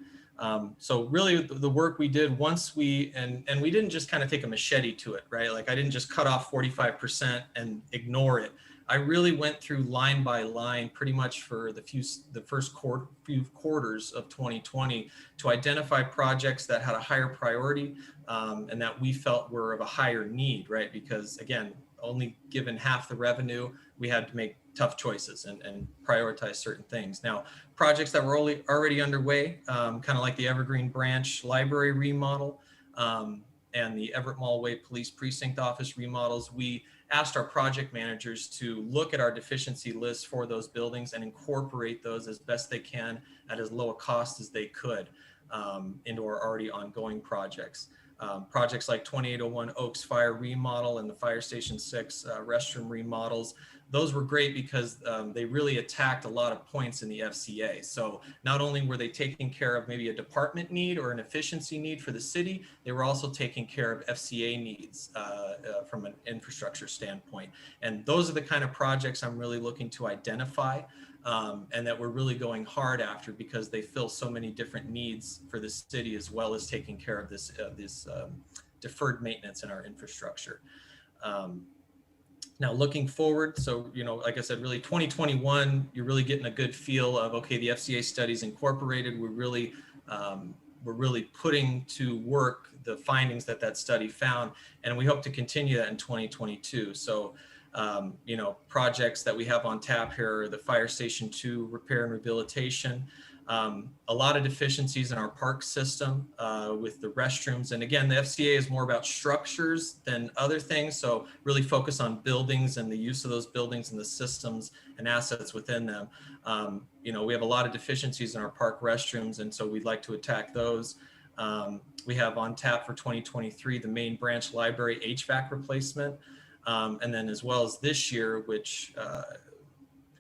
S: So really the work we did once we didn't just kind of take a machete to it, right? Like I didn't just cut off 45% and ignore it. I really went through line by line pretty much for the first few quarters of 2020 to identify projects that had a higher priority and that we felt were of a higher need, right? Because again, only given half the revenue, we had to make tough choices and prioritize certain things. Now, projects that were already underway, kind of like the Evergreen Branch Library remodel and the Everett Mall Way Police Precinct Office remodels, we asked our project managers to look at our deficiency lists for those buildings and incorporate those as best they can at as low a cost as they could into our already ongoing projects. Projects like 2801 Oaks Fire remodel and the Fire Station 6 restroom remodels, those were great because they really attacked a lot of points in the FCA. So not only were they taking care of maybe a department need or an efficiency need for the city, they were also taking care of FCA needs from an infrastructure standpoint. And those are the kind of projects I'm really looking to identify and that we're really going hard after because they fill so many different needs for the city as well as taking care of this deferred maintenance in our infrastructure. Now looking forward, so, you know, like I said, really 2021, you're really getting a good feel of, okay, the FCA studies incorporated, we're really putting to work the findings that study found, and we hope to continue that in 2022. So, you know, projects that we have on tap here are the Fire Station 2 repair and rehabilitation, a lot of deficiencies in our park system with the restrooms. And again, the FCA is more about structures than other things. So really focus on buildings and the use of those buildings and the systems and assets within them. You know, we have a lot of deficiencies in our park restrooms, and so we'd like to attack those. We have on tap for 2023, the main branch library HVAC replacement. And then as well as this year, which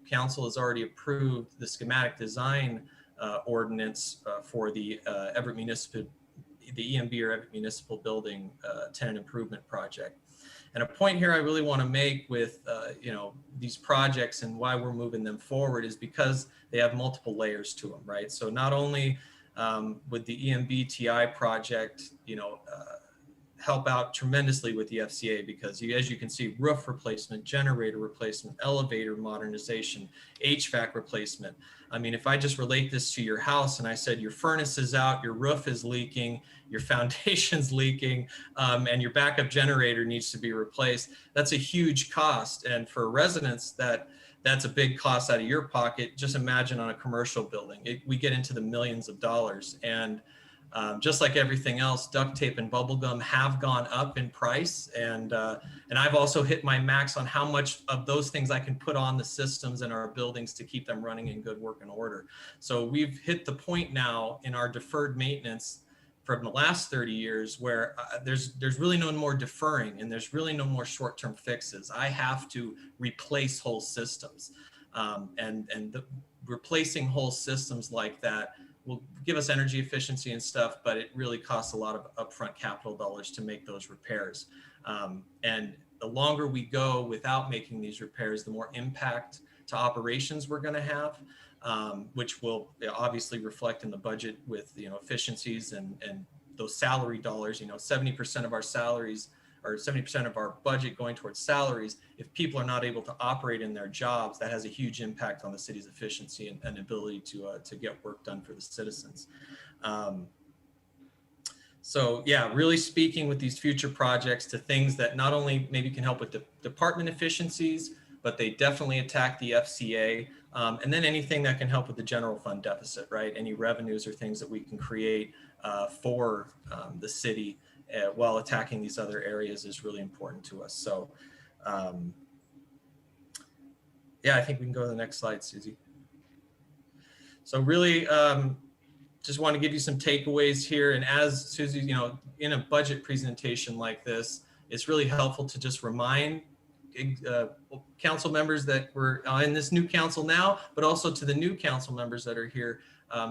S: council has already approved the schematic design ordinance for the Everett Municipal, the EMB or Everett Municipal Building Tenant Improvement Project. And a point here I really want to make with you know, these projects and why we're moving them forward is because they have multiple layers to them, right? So not only with the EMB TI project, you know, help out tremendously with the FCA because as you can see, roof replacement, generator replacement, elevator modernization, HVAC replacement. I mean, if I just relate this to your house and I said your furnace is out, your roof is leaking, your foundation's leaking, and your backup generator needs to be replaced, that's a huge cost. And for residents, that's a big cost out of your pocket. Just imagine on a commercial building, we get into the millions of dollars. And just like everything else, duct tape and bubble gum have gone up in price. And I've also hit my max on how much of those things I can put on the systems in our buildings to keep them running in good working order. So we've hit the point now in our deferred maintenance from the last 30 years where there's really no more deferring and there's really no more short-term fixes. I have to replace whole systems. Replacing whole systems like that will give us energy efficiency and stuff, but it really costs a lot of upfront capital dollars to make those repairs. And the longer we go without making these repairs, the more impact to operations we're going to have, which will obviously reflect in the budget with, you know, efficiencies and those salary dollars. You know, 70% of our salaries or 70% of our budget going towards salaries. If people are not able to operate in their jobs, that has a huge impact on the city's efficiency and ability to get work done for the citizens. So yeah, really speaking with these future projects to things that not only maybe can help with the department efficiencies, but they definitely attack the FCA. And then anything that can help with the general fund deficit, right? Any revenues or things that we can create for the city while attacking these other areas is really important to us. So yeah, I think we can go to the next slide, Susie. So really just want to give you some takeaways here. And as Susie, you know, in a budget presentation like this, it's really helpful to just remind council members that we're in this new council now, but also to the new council members that are here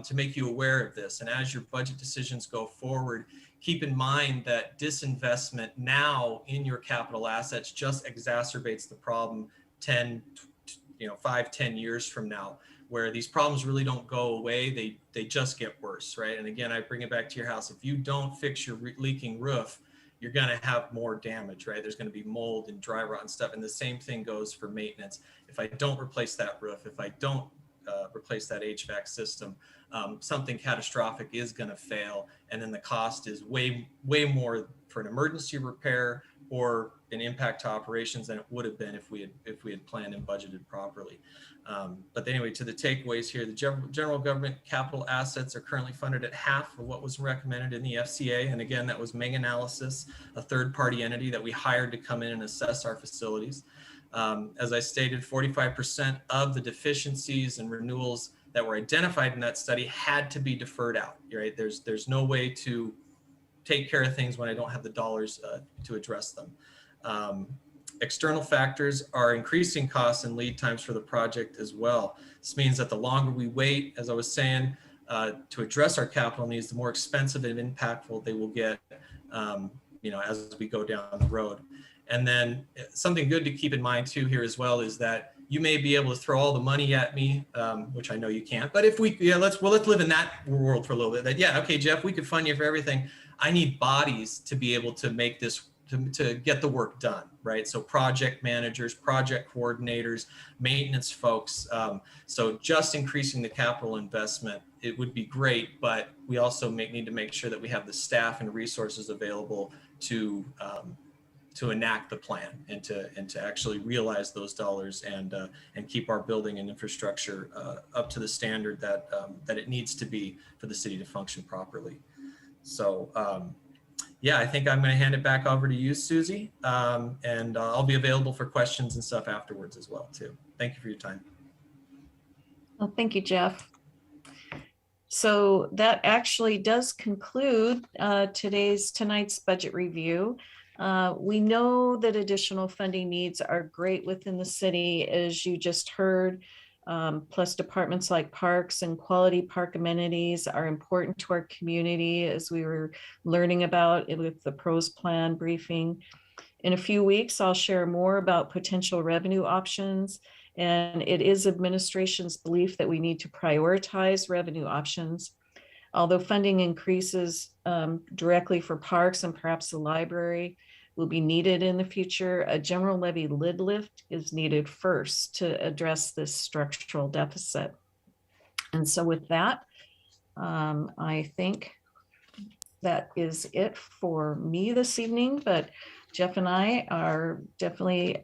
S: to make you aware of this. And as your budget decisions go forward, keep in mind that disinvestment now in your capital assets just exacerbates the problem 5, 10 years from now, where these problems really don't go away. They just get worse, right? And again, I bring it back to your house. If you don't fix your leaking roof, you're going to have more damage, right? There's going to be mold and dry rot and stuff. And the same thing goes for maintenance. If I don't replace that roof, if I don't replace that HVAC system, something catastrophic is going to fail. And then the cost is way more for an emergency repair or an impact to operations than it would have been if we had planned and budgeted properly. But anyway, to the takeaways here, the general government capital assets are currently funded at half of what was recommended in the FCA. And again, that was Mega Analysis, a third-party entity that we hired to come in and assess our facilities. As I stated, 45% of the deficiencies and renewals that were identified in that study had to be deferred out, right? There's no way to take care of things when I don't have the dollars to address them. External factors are increasing costs and lead times for the project as well. This means that the longer we wait, as I was saying, to address our capital needs, the more expensive and impactful they will get, as we go down the road. And then something good to keep in mind too here as well is that you may be able to throw all the money at me, which I know you can't. But if let's live in that world for a little bit. That okay, Jeff, we could fund you for everything. I need bodies to be able to make this to get the work done, right? So project managers, project coordinators, maintenance folks. So just increasing the capital investment, it would be great, but we also need to make sure that we have the staff and resources available to enact the plan and to actually realize those dollars and keep our building and infrastructure up to the standard that it needs to be for the city to function properly. So yeah, I think I'm going to hand it back over to you, Susie, and I'll be available for questions and stuff afterwards as well too. Thank you for your time.
T: Well, thank you, Jeff. So that actually does conclude tonight's budget review. We know that additional funding needs are great within the city, as you just heard, plus departments like parks and quality park amenities are important to our community, as we were learning about it with the Prose plan briefing. In a few weeks, I'll share more about potential revenue options, and it is administration's belief that we need to prioritize revenue options. Although funding increases directly for parks and perhaps the library will be needed in the future, a general levy lid lift is needed first to address this structural deficit. And so with that, I think that is it for me this evening, but Jeff and I are definitely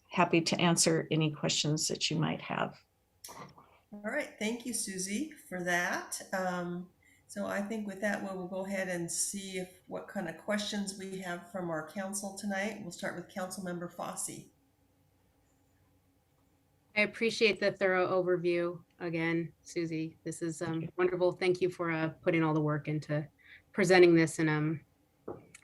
T: happy to answer any questions that you might have.
A: All right, thank you, Susie, for that. So I think with that, we'll go ahead and see what kind of questions we have from our council tonight. We'll start with Councilmember Fossey.
C: I appreciate the thorough overview again, Susie. This is wonderful. Thank you for putting all the work into presenting this in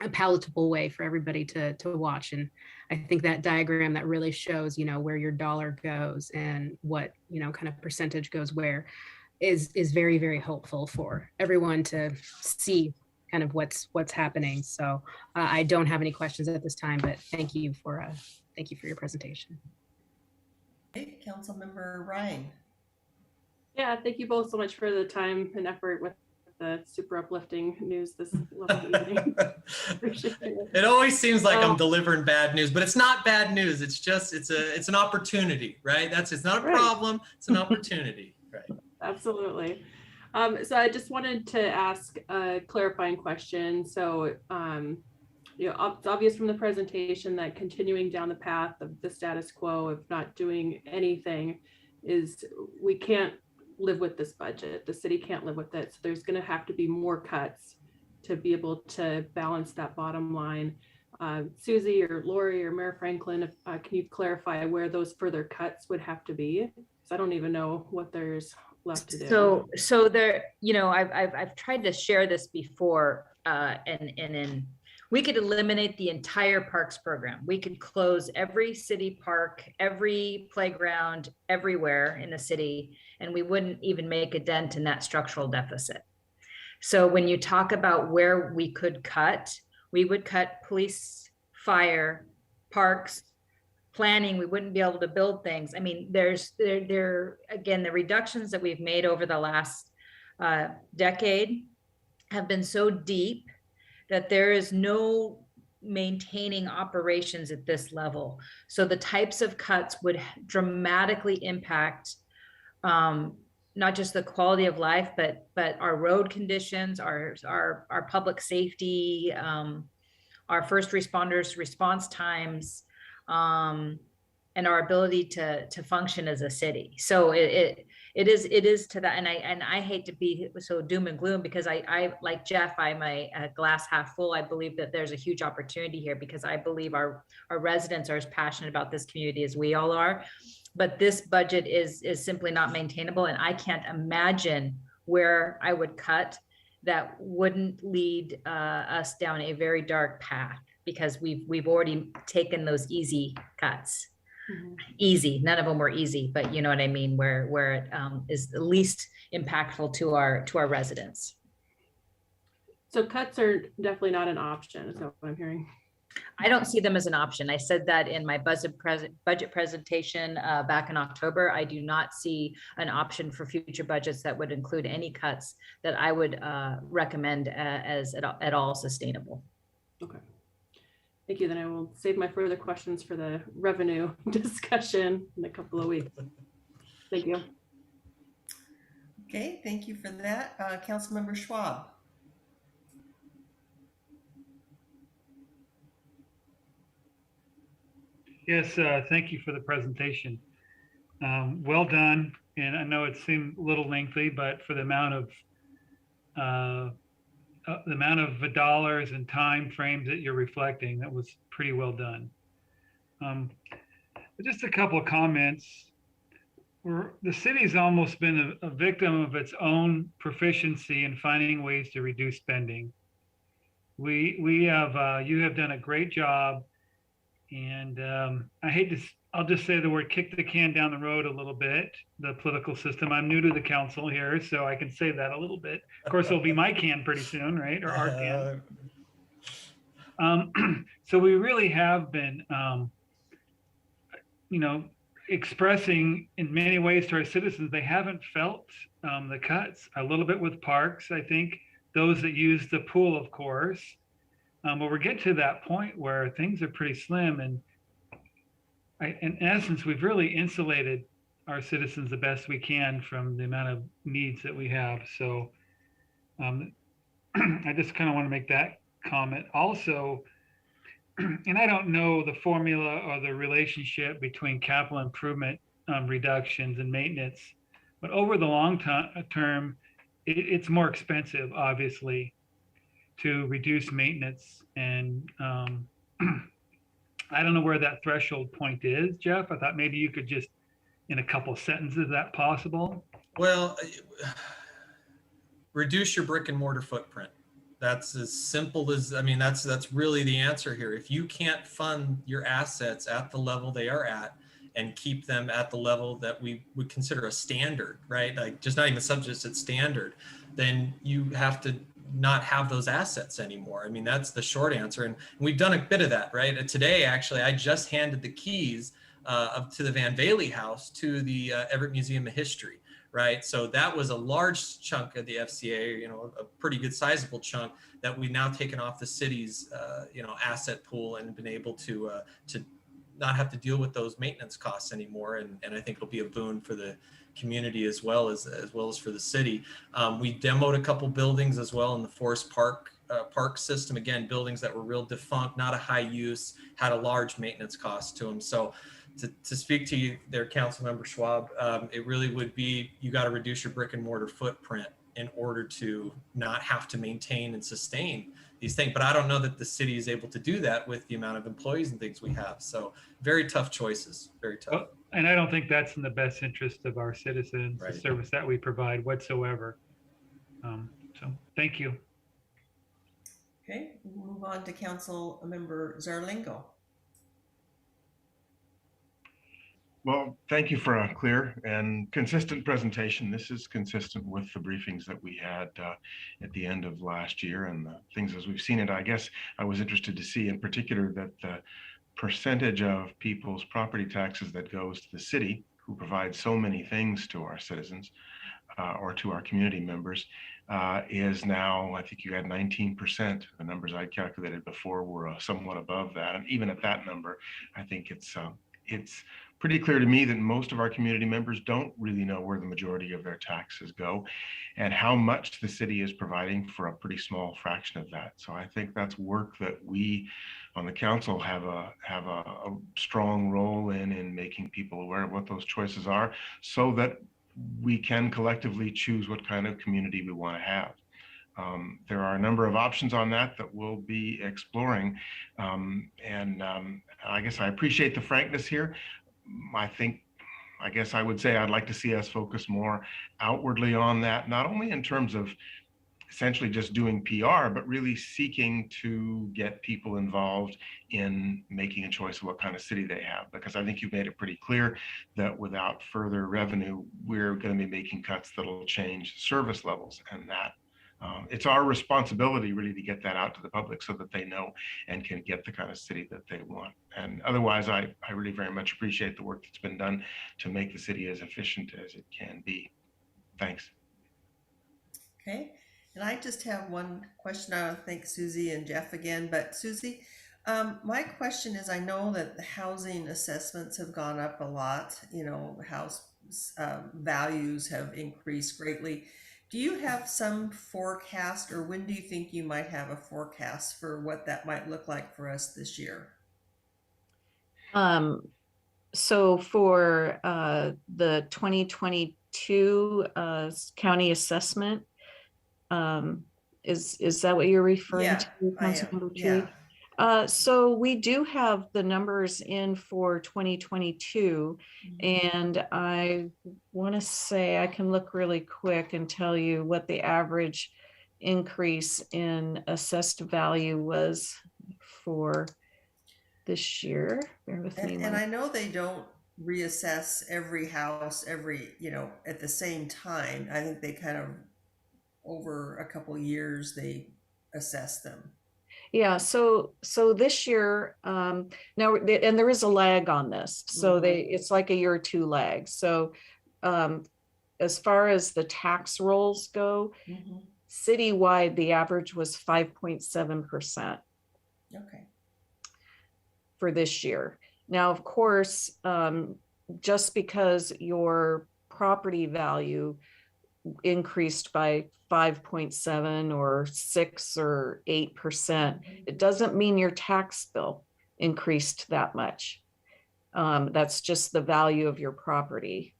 C: a palatable way for everybody to watch. And I think that diagram that really shows, where your dollar goes and what, kind of percentage goes where is very, very helpful for everyone to see kind of what's happening. So I don't have any questions at this time, but thank you for your presentation.
A: Okay, Councilmember Ryan.
E: Yeah, thank you both so much for the time and effort with the super uplifting news this lovely evening. Appreciate it.
S: It always seems like I'm delivering bad news, but it's not bad news. It's just it's an opportunity, right? It's not a problem. It's an opportunity, right?
E: Absolutely. So I just wanted to ask a clarifying question. So, it's obvious from the presentation that continuing down the path of the status quo of not doing anything we can't live with this budget. The city can't live with it. So there's going to have to be more cuts to be able to balance that bottom line. Susie or Lori or Mayor Franklin, can you clarify where those further cuts would have to be? Because I don't even know what there's left to do.
F: So there, I've tried to share this before, and we could eliminate the entire parks program. We could close every city park, every playground, everywhere in the city, and we wouldn't even make a dent in that structural deficit. So when you talk about where we could cut, we would cut police, fire, parks, planning, we wouldn't be able to build things. I mean, again, the reductions that we've made over the last decade have been so deep that there is no maintaining operations at this level. So the types of cuts would dramatically impact not just the quality of life, but our road conditions, our public safety, our first responders' response times, and our ability to function as a city. So it is to that, and I hate to be so doom and gloom, because I like Jeff, I'm a glass half full. I believe that there's a huge opportunity here, because I believe our residents are as passionate about this community as we all are. But this budget is simply not maintainable, and I can't imagine where I would cut that wouldn't lead us down a very dark path, because we've already taken those easy cuts. Mm-hmm. Easy, none of them were easy, but you know what I mean, where it is the least impactful to our residents.
E: So cuts are definitely not an option, is that what I'm hearing?
F: I don't see them as an option. I said that in my budget presentation back in October. I do not see an option for future budgets that would include any cuts that I would recommend as at all sustainable.
E: Okay. Thank you. Then I will save my further questions for the revenue discussion in a couple of weeks. Thank you.
A: Okay, thank you for that. Councilmember Schwab.
D: Yes, thank you for the presentation. Well done. And I know it seemed a little lengthy, but for the amount of dollars and time frames that you're reflecting, that was pretty well done. Just a couple of comments. The city's almost been a victim of its own proficiency in finding ways to reduce spending. You have done a great job. And I'll just say the word kick the can down the road a little bit, the political system. I'm new to the council here, so I can say that a little bit. Of course, it'll be my can pretty soon, right? Or our can. So we really have been, expressing in many ways to our citizens, they haven't felt the cuts. A little bit with parks, I think, those that use the pool, of course. But we're getting to that point where things are pretty slim, and in essence, we've really insulated our citizens the best we can from the amount of needs that we have. So I just kind of want to make that comment. Also, and I don't know the formula or the relationship between capital improvement reductions and maintenance, but over the long term, it's more expensive, obviously, to reduce maintenance. And I don't know where that threshold point is, Jeff. I thought maybe you could just, in a couple of sentences, is that possible?
S: Well, reduce your brick and mortar footprint. That's as simple as, that's really the answer here. If you can't fund your assets at the level they are at and keep them at the level that we would consider a standard, right? Like just not even subject, it's standard, then you have to not have those assets anymore. That's the short answer. And we've done a bit of that, right? Today, actually, I just handed the keys to the Van Bailey House to the Everett Museum of History, right? So that was a large chunk of the FCA, a pretty good sizable chunk that we've now taken off the city's, asset pool and been able to not have to deal with those maintenance costs anymore. And I think it'll be a boon for the community as well as for the city. We demoed a couple buildings as well in the Forest Park system. Again, buildings that were real defunct, not a high use, had a large maintenance cost to them. So to speak to you there, Councilmember Schwab, it really would be, you got to reduce your brick and mortar footprint in order to not have to maintain and sustain these things. But I don't know that the city is able to do that with the amount of employees and things we have. So very tough choices, very tough.
D: Well, and I don't think that's in the best interest of our citizens, right, the service that we provide whatsoever. So thank you.
A: Okay, we'll move on to Council Member Zarlingo.
K: Well, thank you for a clear and consistent presentation. This is consistent with the briefings that we had at the end of last year and the things as we've seen it. I guess I was interested to see in particular that percentage of people's property taxes that goes to the city, who provides so many things to our citizens or to our community members, is now, I think you had 19%. The numbers I calculated before were somewhat above that. And even at that number, I think it's pretty clear to me that most of our community members don't really know where the majority of their taxes go and how much the city is providing for a pretty small fraction of that. So I think that's work that we on the council have a strong role in making people aware of what those choices are, so that we can collectively choose what kind of community we want to have. There are a number of options on that we'll be exploring. I guess I appreciate the frankness here. I guess I would say I'd like to see us focus more outwardly on that, not only in terms of essentially just doing PR, but really seeking to get people involved in making a choice of what kind of city they have. Because I think you've made it pretty clear that without further revenue, we're going to be making cuts that'll change service levels, and that it's our responsibility really to get that out to the public so that they know and can get the kind of city that they want. And otherwise, I really very much appreciate the work that's been done to make the city as efficient as it can be. Thanks.
A: Okay. And I just have one question. I want to thank Susie and Jeff again, but Susie, my question is, I know that the housing assessments have gone up a lot, house values have increased greatly. Do you have some forecast, or when do you think you might have a forecast for what that might look like for us this year?
T: So for the 2022 county assessment, is that what you're referring to, Councilmember Tui? So we do have the numbers in for 2022, and I want to say I can look really quick and tell you what the average increase in assessed value was for this year. Bear with me.
A: And I know they don't reassess every house at the same time. I think they kind of, over a couple years, they assess them.
T: Yeah, so this year, now, and there is a lag on this. So it's like a year or two lag. So as far as the tax rolls go, citywide, the average was 5.7%.
A: Okay.
T: For this year. Now, of course, just because your property value increased by 5.7 or 6 or 8%, it doesn't mean your tax bill increased that much. That's just the value of your property.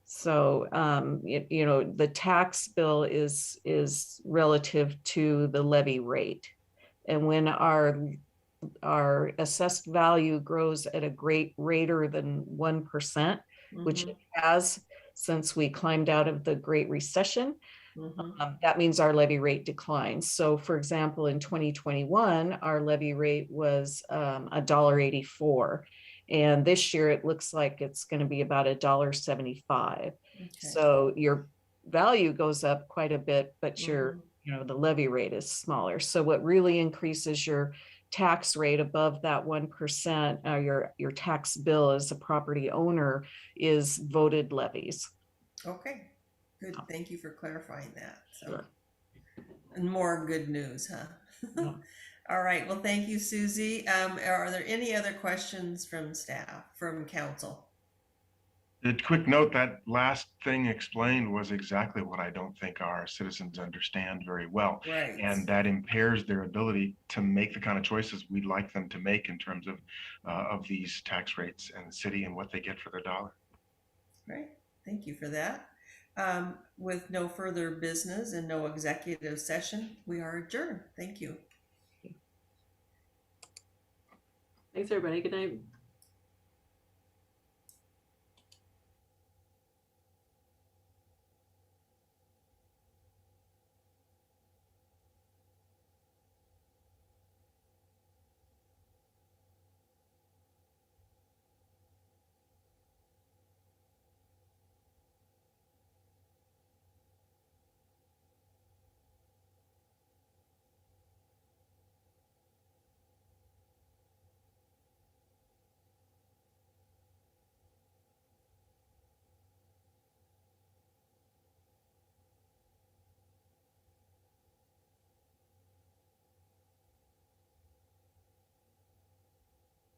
T: So, the tax bill is relative to the levy rate. And when our assessed value grows at a greater than 1%, which it has since we climbed out of the Great Recession, that means our levy rate declines. So for example, in 2021, our levy rate was $1.84. And this year it looks like it's going to be about $1.75. Okay. So your value goes up quite a bit, but the levy rate is smaller. So what really increases your tax rate above that 1%, your tax bill as a property owner, is voted levies.
A: Okay, good. Thank you for clarifying that. So, and more good news, huh? Yeah. All right. Well, thank you, Susie. Are there any other questions from staff, from council?
K: A quick note, that last thing explained was exactly what I don't think our citizens understand very well.
A: Right.
K: And that impairs their ability to make the kind of choices we'd like them to make in terms of these tax rates and the city and what they get for their dollar.
A: Right. Thank you for that. With no further business and no executive session, we are adjourned. Thank you.
E: Thanks, everybody. Good night.